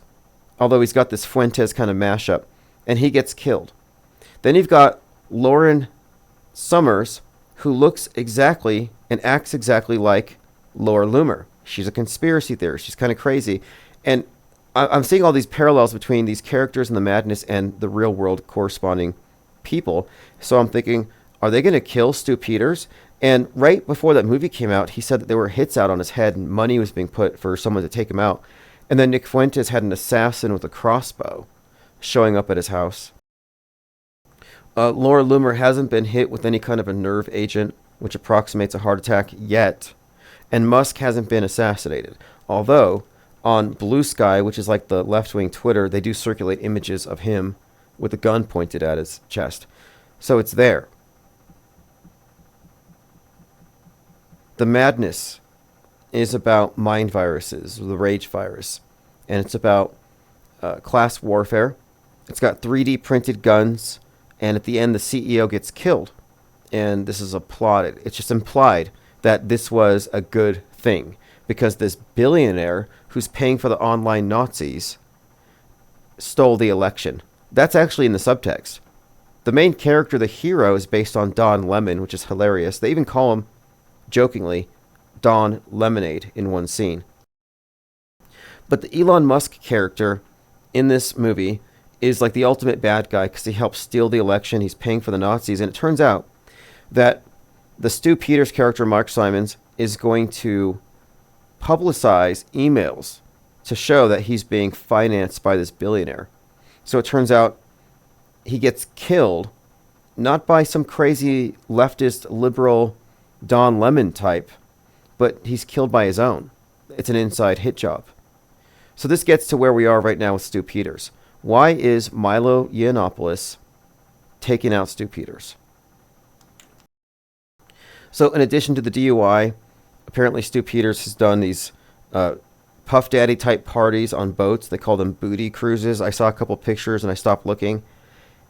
although he's got this Fuentes kind of mashup, and he gets killed. Then you've got Lauren Summers, who looks exactly and acts exactly like Laura Loomer. She's a conspiracy theorist. She's kind of crazy. And I'm seeing all these parallels between these characters in the madness and the real world corresponding people. So I'm thinking, are they going to kill Stu Peters? And right before that movie came out, he said that there were hits out on his head and money was being put for someone to take him out. And then Nick Fuentes had an assassin with a crossbow showing up at his house. Laura Loomer hasn't been hit with any kind of a nerve agent, which approximates a heart attack yet. And Musk hasn't been assassinated. Although, on Blue Sky, which is like the left-wing Twitter, they do circulate images of him with a gun pointed at his chest. So it's there. The madness is about mind viruses, the rage virus. And it's about class warfare. It's got 3D printed guns. And at the end, the CEO gets killed. And this is applauded. It's just implied that this was a good thing. Because this billionaire who's paying for the online Nazis stole the election. That's actually in the subtext. The main character, the hero, is based on Don Lemon, which is hilarious. They even call him, jokingly, Don Lemonade in one scene. But the Elon Musk character in this movie is like the ultimate bad guy because he helped steal the election. He's paying for the Nazis. And it turns out that the Stu Peters character, Mark Simons, is going to publicize emails to show that he's being financed by this billionaire. So it turns out he gets killed, not by some crazy leftist liberal Don Lemon type, but he's killed by his own. It's an inside hit job. So this gets to where we are right now with Stu Peters. Why is Milo Yiannopoulos taking out Stu Peters? So in addition to the DUI, apparently Stu Peters has done these Puff Daddy type parties on boats. They call them booty cruises. I saw a couple pictures and I stopped looking.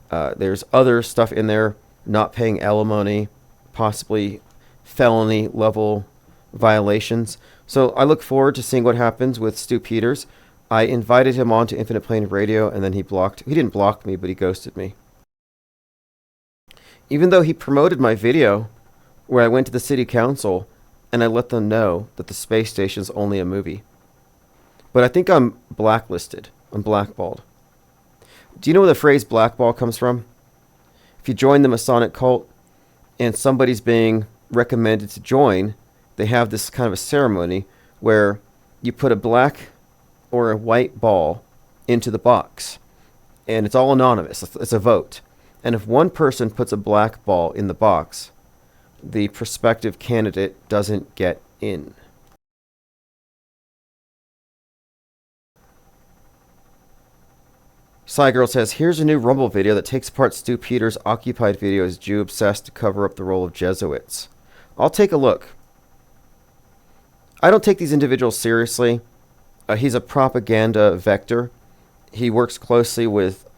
There's other stuff in there, not paying alimony, possibly felony level violations. So I look forward to seeing what happens with Stu Peters. I invited him on to Infinite Plane Radio and then he didn't block me, but he ghosted me. Even though he promoted my video where I went to the city council and I let them know that the space station's only a movie. But I think I'm blacklisted. I'm blackballed. Do you know where the phrase blackball comes from? If you join the Masonic cult and somebody's being recommended to join, they have this kind of a ceremony where you put a black or a white ball into the box. And it's all anonymous. It's a vote. And if one person puts a black ball in the box, the prospective candidate doesn't get in. Cygirl says, here's a new Rumble video that takes apart Stu Peters' occupied video as Jew obsessed to cover up the role of Jesuits. I'll take a look. I don't take these individuals seriously. He's a propaganda vector. He works closely with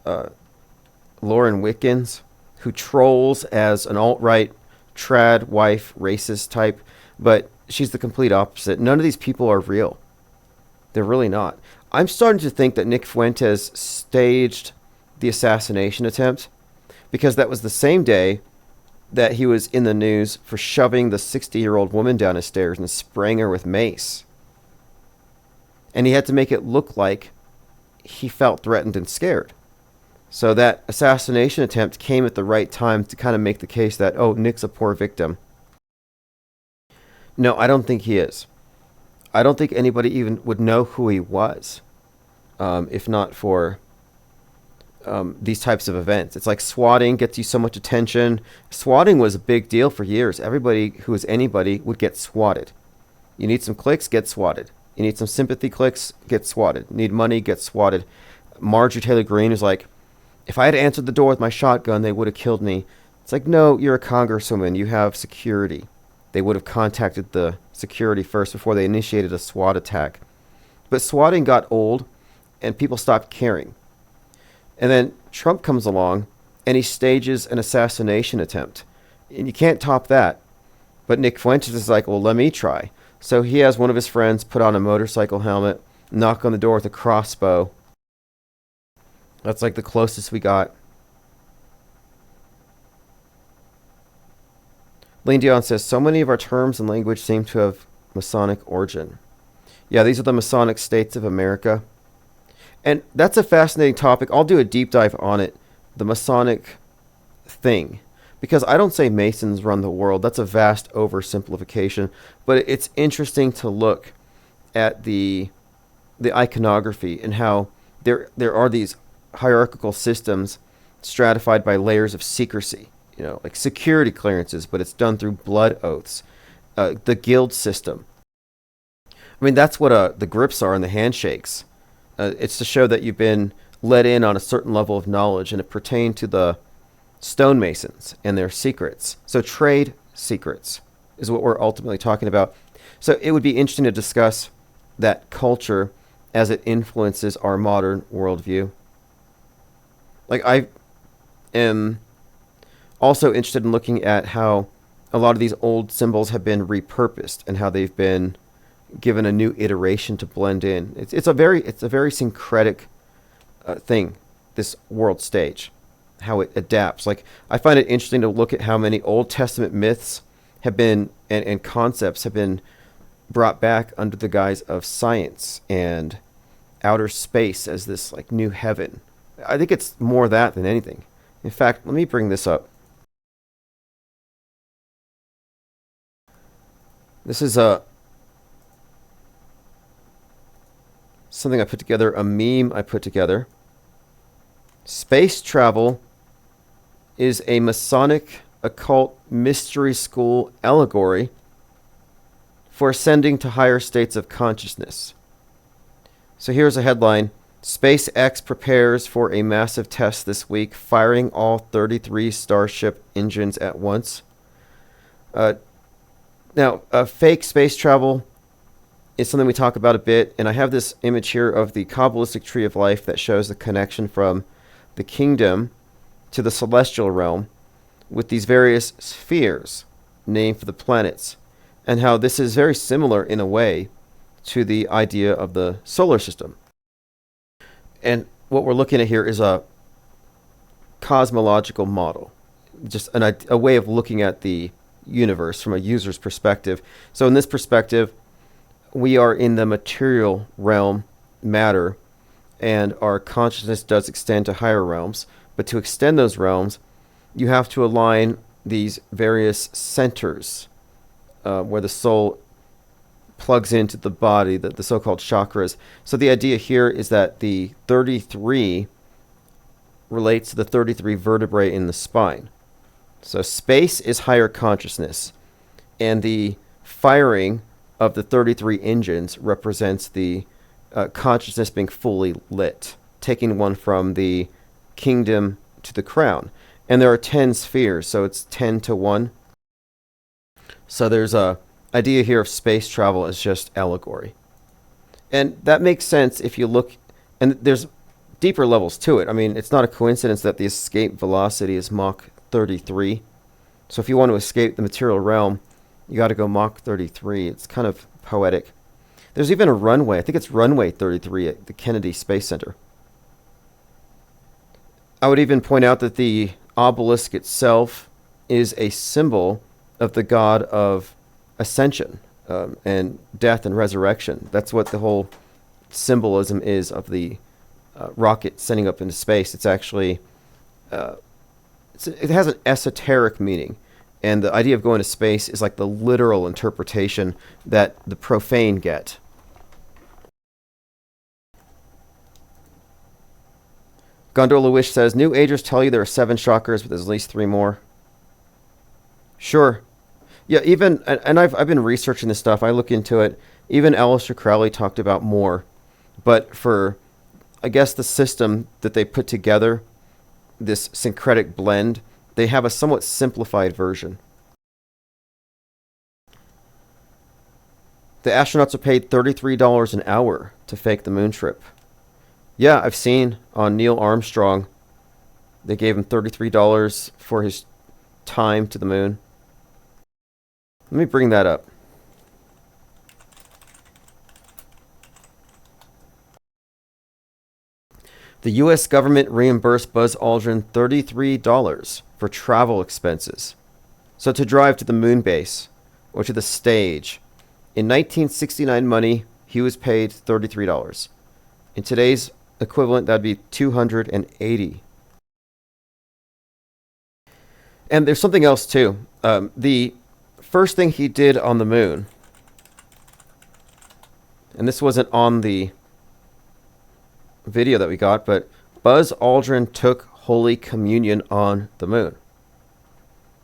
Lauren Wickens, who trolls as an alt-right, trad, wife, racist type, but she's the complete opposite. None of these people are real. They're really not. I'm starting to think that Nick Fuentes staged the assassination attempt because that was the same day that he was in the news for shoving the 60-year-old woman down his stairs and spraying her with mace. And he had to make it look like he felt threatened and scared. So that assassination attempt came at the right time to kind of make the case that, oh, Nick's a poor victim. No, I don't think he is. I don't think anybody even would know who he was, if not for these types of events. It's like swatting gets you so much attention. Swatting was a big deal for years. Everybody who is anybody would get swatted. You need some clicks, get swatted. You need some sympathy clicks, get swatted. Need money, get swatted. Marjorie Taylor Greene is like, if I had answered the door with my shotgun, they would have killed me. It's like, no, you're a congresswoman. You have security. They would have contacted the security first before they initiated a SWAT attack. But swatting got old, and people stopped caring. And then Trump comes along, and he stages an assassination attempt. And you can't top that. But Nick Fuentes is like, well, let me try. So he has one of his friends put on a motorcycle helmet, knock on the door with a crossbow. That's like the closest we got. Lean Dion says, so many of our terms and language seem to have Masonic origin. Yeah, these are the Masonic states of America. And that's a fascinating topic. I'll do a deep dive on it. The Masonic thing. Because I don't say Masons run the world. That's a vast oversimplification. But it's interesting to look at the iconography and how there are these hierarchical systems stratified by layers of secrecy. Like security clearances, but it's done through blood oaths. The guild system. I mean, that's what the grips are and the handshakes. It's to show that you've been let in on a certain level of knowledge, and it pertained to the stonemasons and their secrets. So trade secrets is what we're ultimately talking about. So it would be interesting to discuss that culture as it influences our modern worldview. Like, I am also interested in looking at how a lot of these old symbols have been repurposed and how they've been given a new iteration to blend in. It's a very syncretic thing, this world stage, how it adapts. Like, I find it interesting to look at how many Old Testament myths have been and concepts have been brought back under the guise of science and outer space as this like new heaven. I think it's more that than anything. In fact, let me bring this up. This is something I put together, a meme I put together. Space travel is a Masonic occult mystery school allegory for ascending to higher states of consciousness. So here's a headline. SpaceX prepares for a massive test this week, firing all 33 Starship engines at once. Now, fake space travel is something we talk about a bit, and I have this image here of the Kabbalistic tree of life that shows the connection from the kingdom to the celestial realm with these various spheres named for the planets, and how this is very similar in a way to the idea of the solar system. And what we're looking at here is a cosmological model, just a way of looking at the universe from a user's perspective. So in this perspective, we are in the material realm, matter, and our consciousness does extend to higher realms. But to extend those realms, you have to align these various centers where the soul plugs into the body, the so-called chakras. So the idea here is that the 33 relates to the 33 vertebrae in the spine. So space is higher consciousness, and the firing of the 33 engines represents the consciousness being fully lit, taking one from the kingdom to the crown. And there are 10 spheres, so it's 10 to 1. So there's a idea here of space travel as just allegory. And that makes sense if you look, and there's deeper levels to it. I mean, it's not a coincidence that the escape velocity is Mach 33. So if you want to escape the material realm, you got to go Mach 33. It's kind of poetic. There's even a runway. I think it's runway 33 at the Kennedy Space Center. I would even point out that the obelisk itself is a symbol of the god of ascension and death and resurrection. That's what the whole symbolism is of the rocket sending up into space. It's actually it has an esoteric meaning, and the idea of going to space is like the literal interpretation that the profane get. Gondola Wish says, New Agers tell you there are 7 chakras, but there's at least 3 more. Sure. Yeah, even, and I've been researching this stuff. I look into it. Even Aleister Crowley talked about more. But for, I guess, the system that they put together, this syncretic blend, they have a somewhat simplified version. The astronauts are paid $33 an hour to fake the moon trip. Yeah, I've seen on Neil Armstrong They gave him $33 for his time to the moon. Let me bring that up. The U.S. government reimbursed Buzz Aldrin $33 for travel expenses. So to drive to the moon base or to the stage. In 1969 money, he was paid $33. In today's equivalent, that'd be $280. And there's something else too. The first thing he did on the moon, and this wasn't on the video that we got, but Buzz Aldrin took Holy Communion on the moon.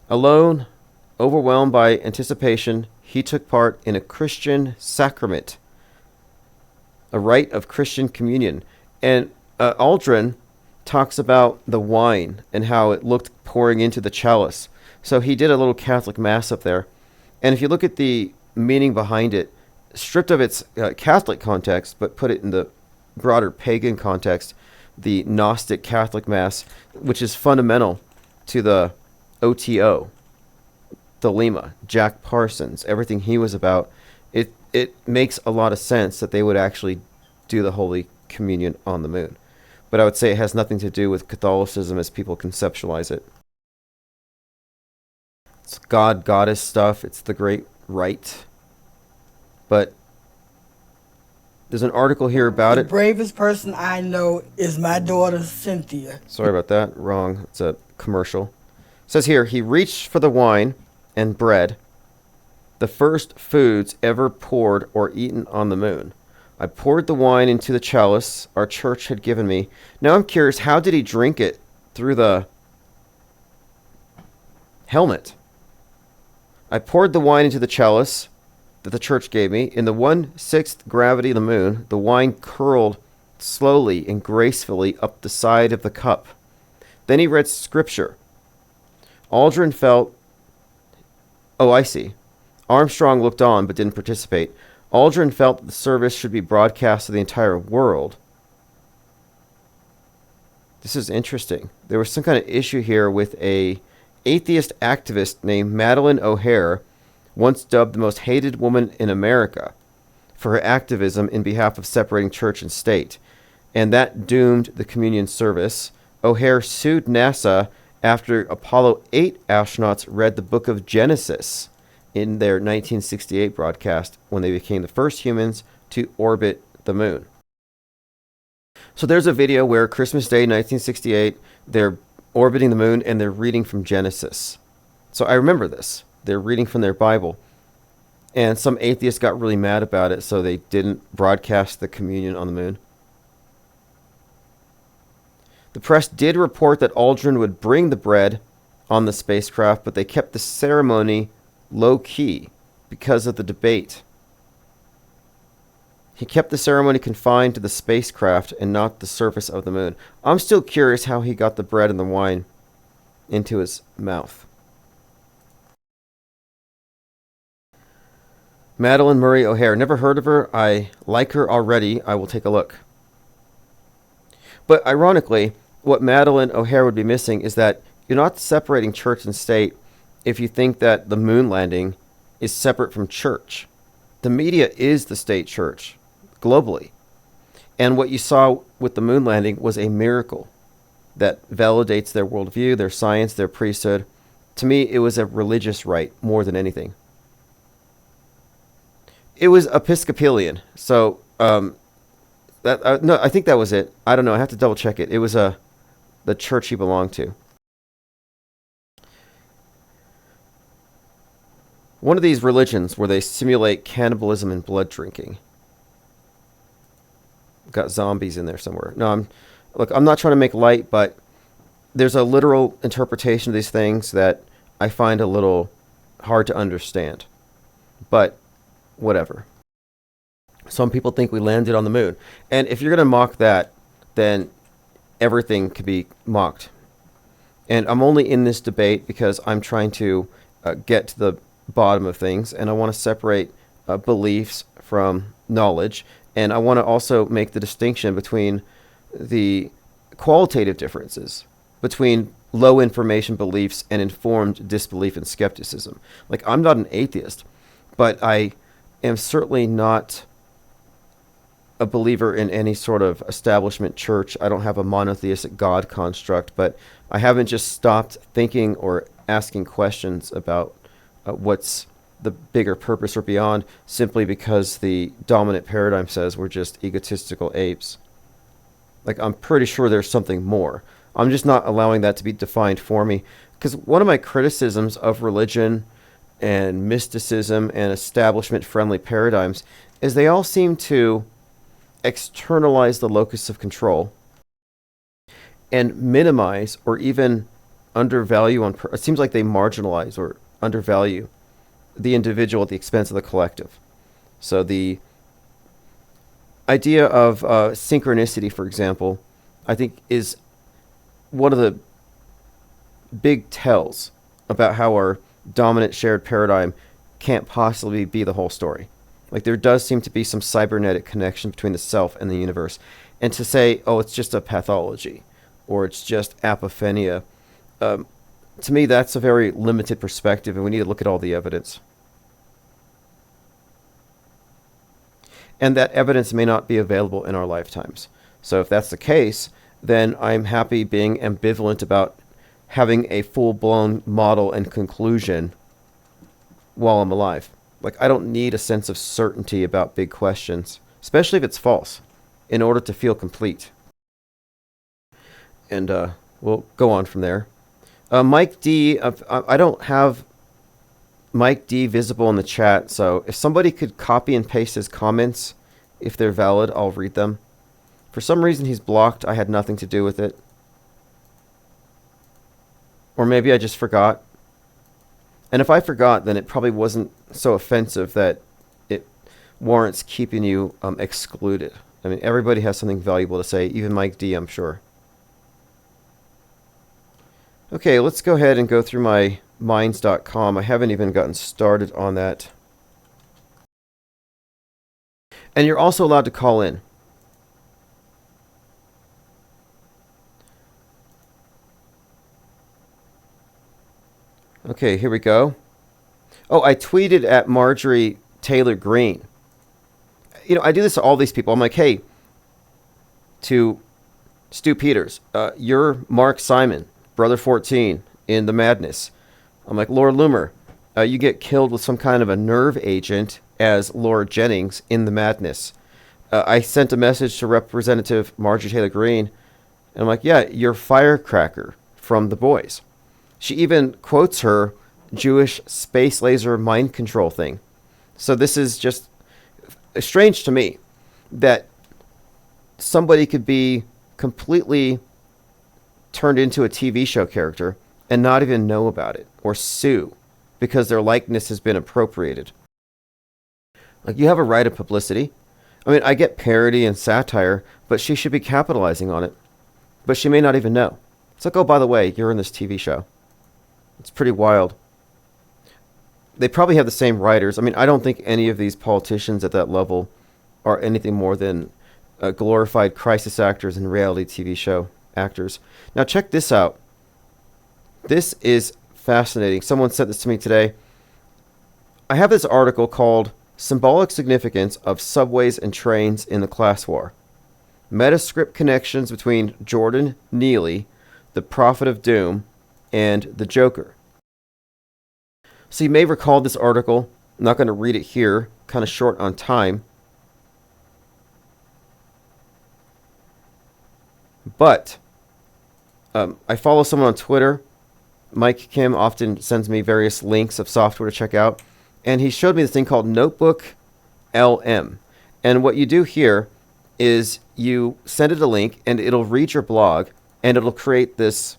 Alone, overwhelmed by anticipation, he took part in a Christian sacrament, a rite of Christian communion. And Aldrin talks about the wine and how it looked pouring into the chalice. So he did a little Catholic mass up there. And if you look at the meaning behind it, stripped of its Catholic context, but put it in the broader pagan context, the Gnostic Catholic Mass, which is fundamental to the OTO, Thelema, Jack Parsons, everything he was about, it makes a lot of sense that they would actually do the Holy Communion on the moon. But I would say it has nothing to do with Catholicism as people conceptualize it. It's God, goddess stuff. It's the great rite. But there's an article here about it. The bravest person I know is my daughter, Cynthia. Sorry about that. Wrong. It's a commercial. It says here, he reached for the wine and bread, the first foods ever poured or eaten on the moon. I poured the wine into the chalice our church had given me. Now I'm curious, how did he drink it through the helmet? I poured the wine into the chalice that the church gave me. In the 1/6 gravity of the moon, the wine curled slowly and gracefully up the side of the cup. Then he read scripture. Aldrin felt... Oh, I see. Armstrong looked on but didn't participate. Aldrin felt that the service should be broadcast to the entire world. This is interesting. There was some kind of issue here with a atheist activist named Madeleine O'Hare, once dubbed the most hated woman in America for her activism in behalf of separating church and state. And that doomed the communion service. O'Hare sued NASA after Apollo 8 astronauts read the book of Genesis in their 1968 broadcast when they became the first humans to orbit the moon. So there's a video where Christmas Day 1968, they're orbiting the moon and they're reading from Genesis. So I remember this. They're reading from their Bible. And some atheists got really mad about it, so they didn't broadcast the communion on the moon. The press did report that Aldrin would bring the bread on the spacecraft, but they kept the ceremony low-key because of the debate. He kept the ceremony confined to the spacecraft and not the surface of the moon. I'm still curious how he got the bread and the wine into his mouth. Madeleine Murray O'Hare. Never heard of her. I like her already. I will take a look. But ironically, what Madeleine O'Hare would be missing is that you're not separating church and state if you think that the moon landing is separate from church. The media is the state church globally. And what you saw with the moon landing was a miracle that validates their worldview, their science, their priesthood. To me, it was a religious rite more than anything. It was Episcopalian. So, no, I think that was it. I don't know. I have to double check it. It was the church he belonged to. One of these religions where they simulate cannibalism and blood drinking. Got zombies in there somewhere. No, I'm not trying to make light, but there's a literal interpretation of these things that I find a little hard to understand. But whatever. Some people think we landed on the moon. And if you're going to mock that, then everything could be mocked. And I'm only in this debate because I'm trying to get to the bottom of things, and I want to separate beliefs from knowledge, and I want to also make the distinction between the qualitative differences. between low information beliefs and informed disbelief and skepticism. Like, I'm not an atheist, but I am certainly not a believer in any sort of establishment church. I don't have a monotheistic God construct, but I haven't just stopped thinking or asking questions about what's the bigger purpose or beyond, simply because the dominant paradigm says we're just egotistical apes. Like, I'm pretty sure there's something more. I'm just not allowing that to be defined for me. Because one of my criticisms of religion and mysticism and establishment-friendly paradigms is they all seem to externalize the locus of control and minimize or even undervalue it seems like they marginalize or undervalue the individual at the expense of the collective. So the idea of synchronicity, for example, I think is one of the big tells about how our dominant shared paradigm can't possibly be the whole story. Like, there does seem to be some cybernetic connection between the self and the universe. And to say, oh, it's just a pathology or it's just apophenia, to me, that's a very limited perspective, and we need to look at all the evidence. And that evidence may not be available in our lifetimes. So if that's the case, then I'm happy being ambivalent about having a full-blown model and conclusion while I'm alive. Like, I don't need a sense of certainty about big questions, especially if it's false, in order to feel complete. And we'll go on from there. Mike D, I don't have Mike D visible in the chat, so if somebody could copy and paste his comments, if they're valid, I'll read them. For some reason he's blocked. I had nothing to do with it. Or maybe I just forgot. And if I forgot, then it probably wasn't so offensive that it warrants keeping you excluded. I mean, everybody has something valuable to say, even Mike D, I'm sure. Okay, let's go ahead and go through my minds.com. I haven't even gotten started on that. And you're also allowed to call in. Okay, here we go. Oh, I tweeted at Marjorie Taylor Greene. You know, I do this to all these people. I'm like, hey, to Stu Peters, you're Mark Simon, Brother 14 in The Madness. I'm like, Laura Loomer, you get killed with some kind of a nerve agent as Laura Jennings in The Madness. I sent a message to Representative Marjorie Taylor Greene, and I'm like, yeah, you're Firecracker from The Boys. She even quotes her Jewish space laser mind control thing. So this is just strange to me that somebody could be completely turned into a TV show character and not even know about it or sue because their likeness has been appropriated. Like, you have a right of publicity. I mean, I get parody and satire, but she should be capitalizing on it. But she may not even know. It's like, oh, by the way, you're in this TV show. It's pretty wild. They probably have the same writers. I mean, I don't think any of these politicians at that level are anything more than glorified crisis actors and reality TV show actors. Now, check this out. This is fascinating. Someone sent this to me today. I have this article called Symbolic Significance of Subways and Trains in the Class War. Metascript connections between Jordan Neely, the Prophet of Doom, and the Joker. So you may recall this article. I'm not going to read it here, kind of short on time. But I follow someone on Twitter. Mike Kim often sends me various links of software to check out. And he showed me this thing called Notebook LM. And what you do here is you send it a link and it'll read your blog and it'll create this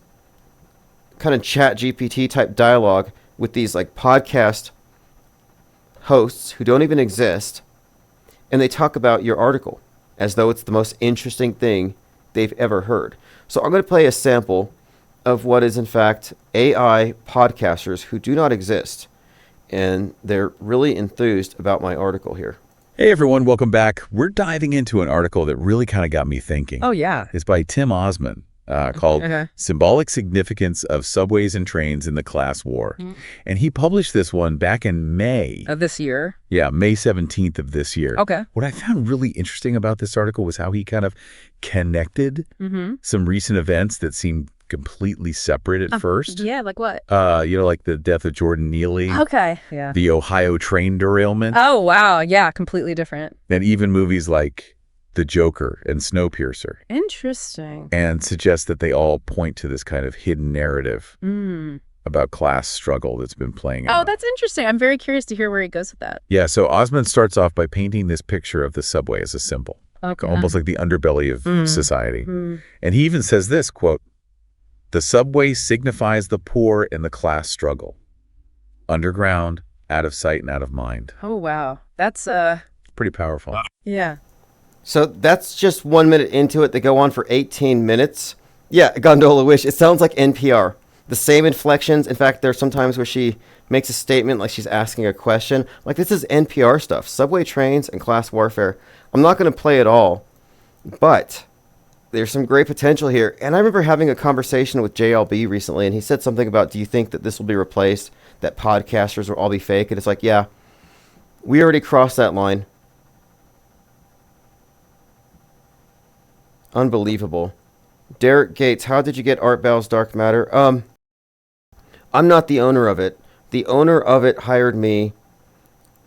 kind of chat GPT type dialogue with these like podcast hosts who don't even exist. And they talk about your article as though it's the most interesting thing they've ever heard. So I'm going to play a sample of what is in fact AI podcasters who do not exist. And they're really enthused about my article here. Hey everyone, welcome back. We're diving into an article that really kind of got me thinking. Oh, yeah. It's by Tim Osman. called Symbolic Significance of Subways and Trains in the Class War. And he published this one back in May. Of this year? Yeah, May 17th of this year. Okay. What I found really interesting about this article was how he kind of connected some recent events that seemed completely separate at first. Yeah, like what? Like the death of Jordan Neely. Okay. Yeah. The Ohio train derailment. Oh, wow. Yeah, completely different. And even movies like The Joker and Snowpiercer. Interesting. And suggest that they all point to this kind of hidden narrative about class struggle that's been playing out. Oh, that's interesting. I'm very curious to hear where he goes with that. Yeah, so Osmond starts off by painting this picture of the subway as a symbol. Okay. Almost like the underbelly of society. And he even says this, quote, "The subway signifies the poor in the class struggle. Underground, out of sight and out of mind." Oh, wow. That's pretty powerful. yeah. So that's just 1 minute into it. They go on for 18 minutes. Yeah, Gondola Wish. It sounds like NPR. The same inflections. In fact, there's sometimes where she makes a statement like she's asking a question. Like, this is NPR stuff. Subway trains and class warfare. I'm not going to play it all, but there's some great potential here. And I remember having a conversation with JLB recently, and he said something about, do you think that this will be replaced, that podcasters will all be fake? And it's like, yeah, we already crossed that line. Unbelievable. Derek Gates, how did you get Art Bell's Dark Matter? I'm not the owner of it. The owner of it hired me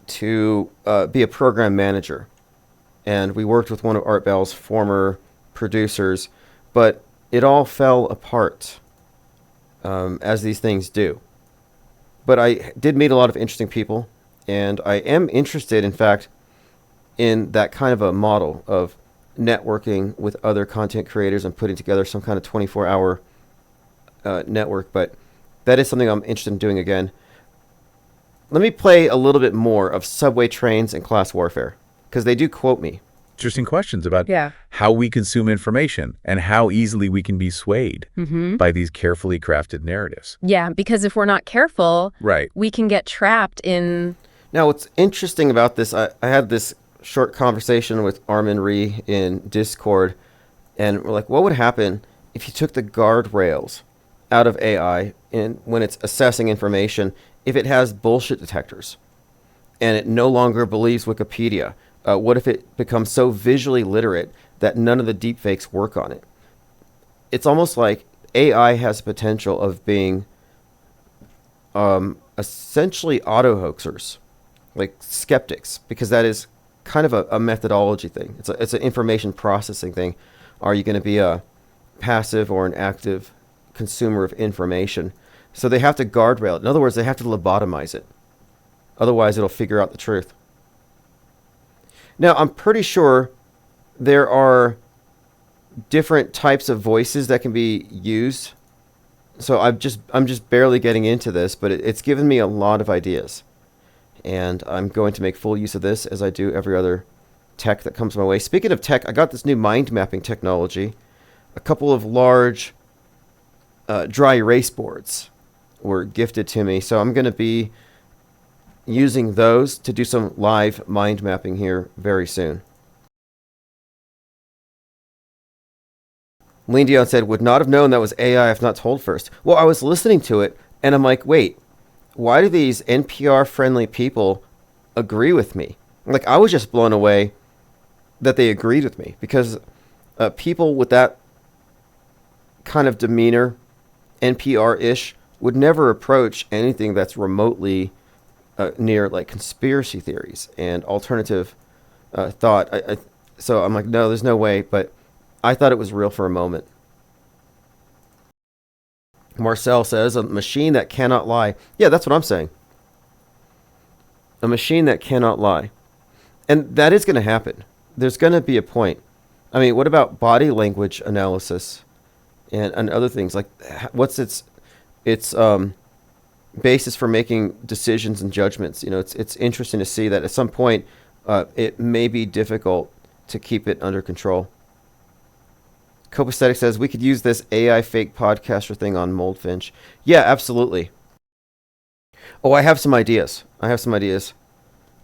to be a program manager. And we worked with one of Art Bell's former producers, but it all fell apart, as these things do. But I did meet a lot of interesting people, and I am interested, in fact, in that kind of a model of networking with other content creators and putting together some kind of 24-hour network. But that is something I'm interested in doing again. Let me play a little bit more of subway trains and class warfare, because they do quote me. Interesting questions about how we consume information and how easily we can be swayed by these carefully crafted narratives. Yeah, because if we're not careful, we can get trapped in... Now, what's interesting about this, I had this short conversation with Armin Ree in Discord, and we're like, what would happen if you took the guardrails out of AI and when it's assessing information, if it has bullshit detectors and it no longer believes Wikipedia? What if it becomes so visually literate that none of the deepfakes work on it? It's almost like AI has the potential of being essentially auto-hoaxers, like skeptics, because that is kind of a methodology thing. It's an information processing thing. Are you going to be a passive or an active consumer of information? So they have to guardrail it. In other words, they have to lobotomize it. Otherwise, it'll figure out the truth. Now, I'm pretty sure there are different types of voices that can be used. So I'm just barely getting into this, but it's given me a lot of ideas. And I'm going to make full use of this as I do every other tech that comes my way. Speaking of tech, I got this new mind mapping technology. A couple of large dry erase boards were gifted to me. So I'm going to be using those to do some live mind mapping here very soon. Lean Dion said, would not have known that was AI if not told first. Well, I was listening to it, and I'm like, wait, why do these NPR-friendly people agree with me? Like, I was just blown away that they agreed with me, because people with that kind of demeanor, NPR-ish, would never approach anything that's remotely near like conspiracy theories and alternative thought. So I'm like, no, there's no way. But I thought it was real for a moment. Marcel says, a machine that cannot lie. Yeah, that's what I'm saying. A machine that cannot lie. And that is going to happen. There's going to be a point. I mean, what about body language analysis and other things? Like, what's its basis for making decisions and judgments? You know, it's interesting to see that at some point it may be difficult to keep it under control. Copaesthetic says, we could use this AI fake podcaster thing on Moldfinch. Yeah, absolutely. Oh, I have some ideas.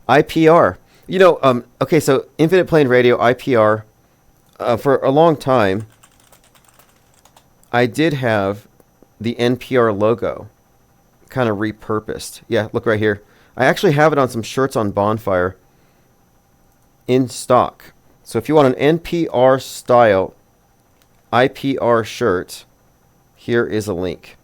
IPR. You know, okay, so Infinite Plane Radio, IPR, for a long time, I did have the NPR logo kind of repurposed. Yeah, look right here. I actually have it on some shirts on Bonfire in stock. So if you want an NPR style IPR shirt, here is a link.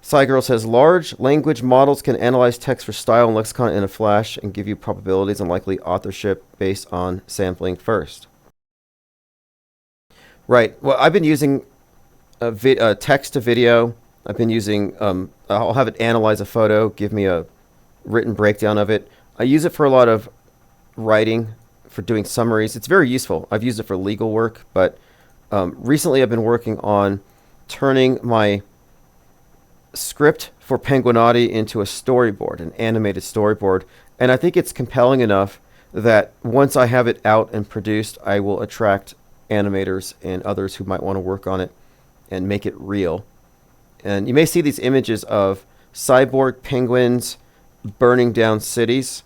Cygirl says, large language models can analyze text for style and lexicon in a flash and give you probabilities and likely authorship based on sampling first. Right. Well, I've been using text to video. I've been using, I'll have it analyze a photo, give me a written breakdown of it. I use it for a lot of writing, for doing summaries. It's very useful. I've used it for legal work, but recently I've been working on turning my script for Penguinotti into a storyboard, an animated storyboard. And I think it's compelling enough that once I have it out and produced, I will attract animators and others who might want to work on it and make it real. And you may see these images of cyborg penguins burning down cities.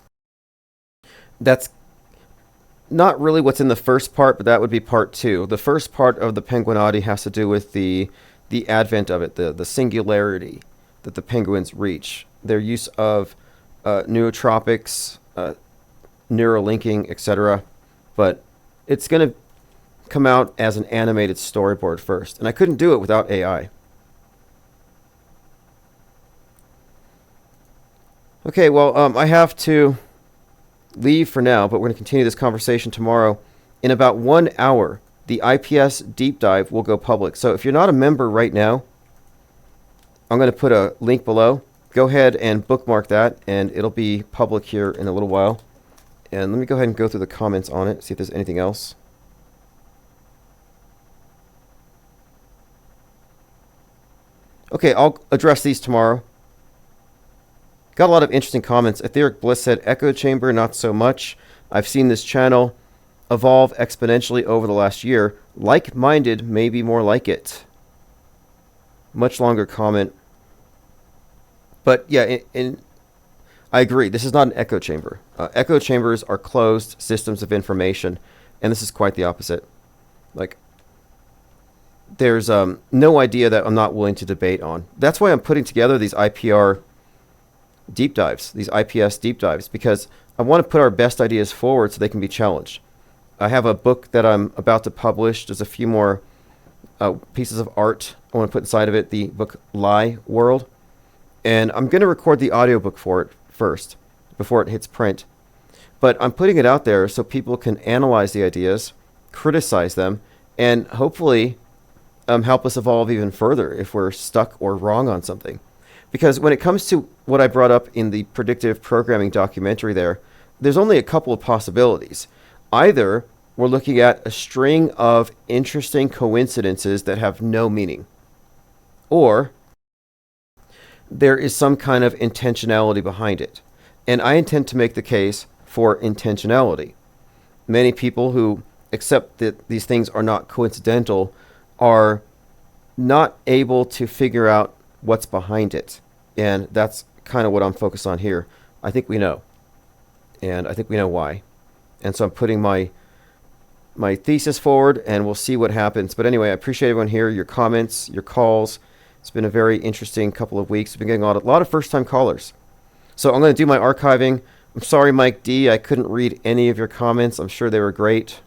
That's not really what's in the first part, but that would be part 2. The first part of the Penguinotti has to do with the advent of it, the singularity that the penguins reach, their use of nootropics, neurolinking, etc. But it's going to come out as an animated storyboard first, and I couldn't do it without AI. Okay, well, I have to leave for now, but we're going to continue this conversation tomorrow. In about 1 hour, the IPS deep dive will go public. So if you're not a member right now, I'm going to put a link below. Go ahead and bookmark that, and it'll be public here in a little while. And let me go ahead and go through the comments on it, see if there's anything else. Okay, I'll address these tomorrow. Got a lot of interesting comments. Etheric Bliss said, echo chamber, not so much. I've seen this channel evolve exponentially over the last year. Like-minded may be more like it. Much longer comment. But yeah, I agree. This is not an echo chamber. Echo chambers are closed systems of information, and this is quite the opposite. Like, there's no idea that I'm not willing to debate on. That's why I'm putting together these IPR deep dives, these IPS deep dives, because I want to put our best ideas forward so they can be challenged. I have a book that I'm about to publish. There's a few more pieces of art I want to put inside of it, the book Lie World. And I'm going to record the audiobook for it first, before it hits print. But I'm putting it out there so people can analyze the ideas, criticize them, and hopefully help us evolve even further if we're stuck or wrong on something. Because when it comes to what I brought up in the predictive programming documentary there's only a couple of possibilities. Either we're looking at a string of interesting coincidences that have no meaning, or there is some kind of intentionality behind it. And I intend to make the case for intentionality. Many people who accept that these things are not coincidental are not able to figure out what's behind it. And that's kind of what I'm focused on here. I think we know. And I think we know why. And so I'm putting my thesis forward, and we'll see what happens. But anyway, I appreciate everyone here, your comments, your calls. It's been a very interesting couple of weeks. We've been getting a lot of first-time callers. So I'm going to do my archiving. I'm sorry, Mike D. I couldn't read any of your comments. I'm sure they were great.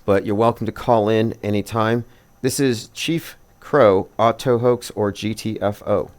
But you're welcome to call in anytime. This is Chief Crow, Auto Hoax, or GTFO.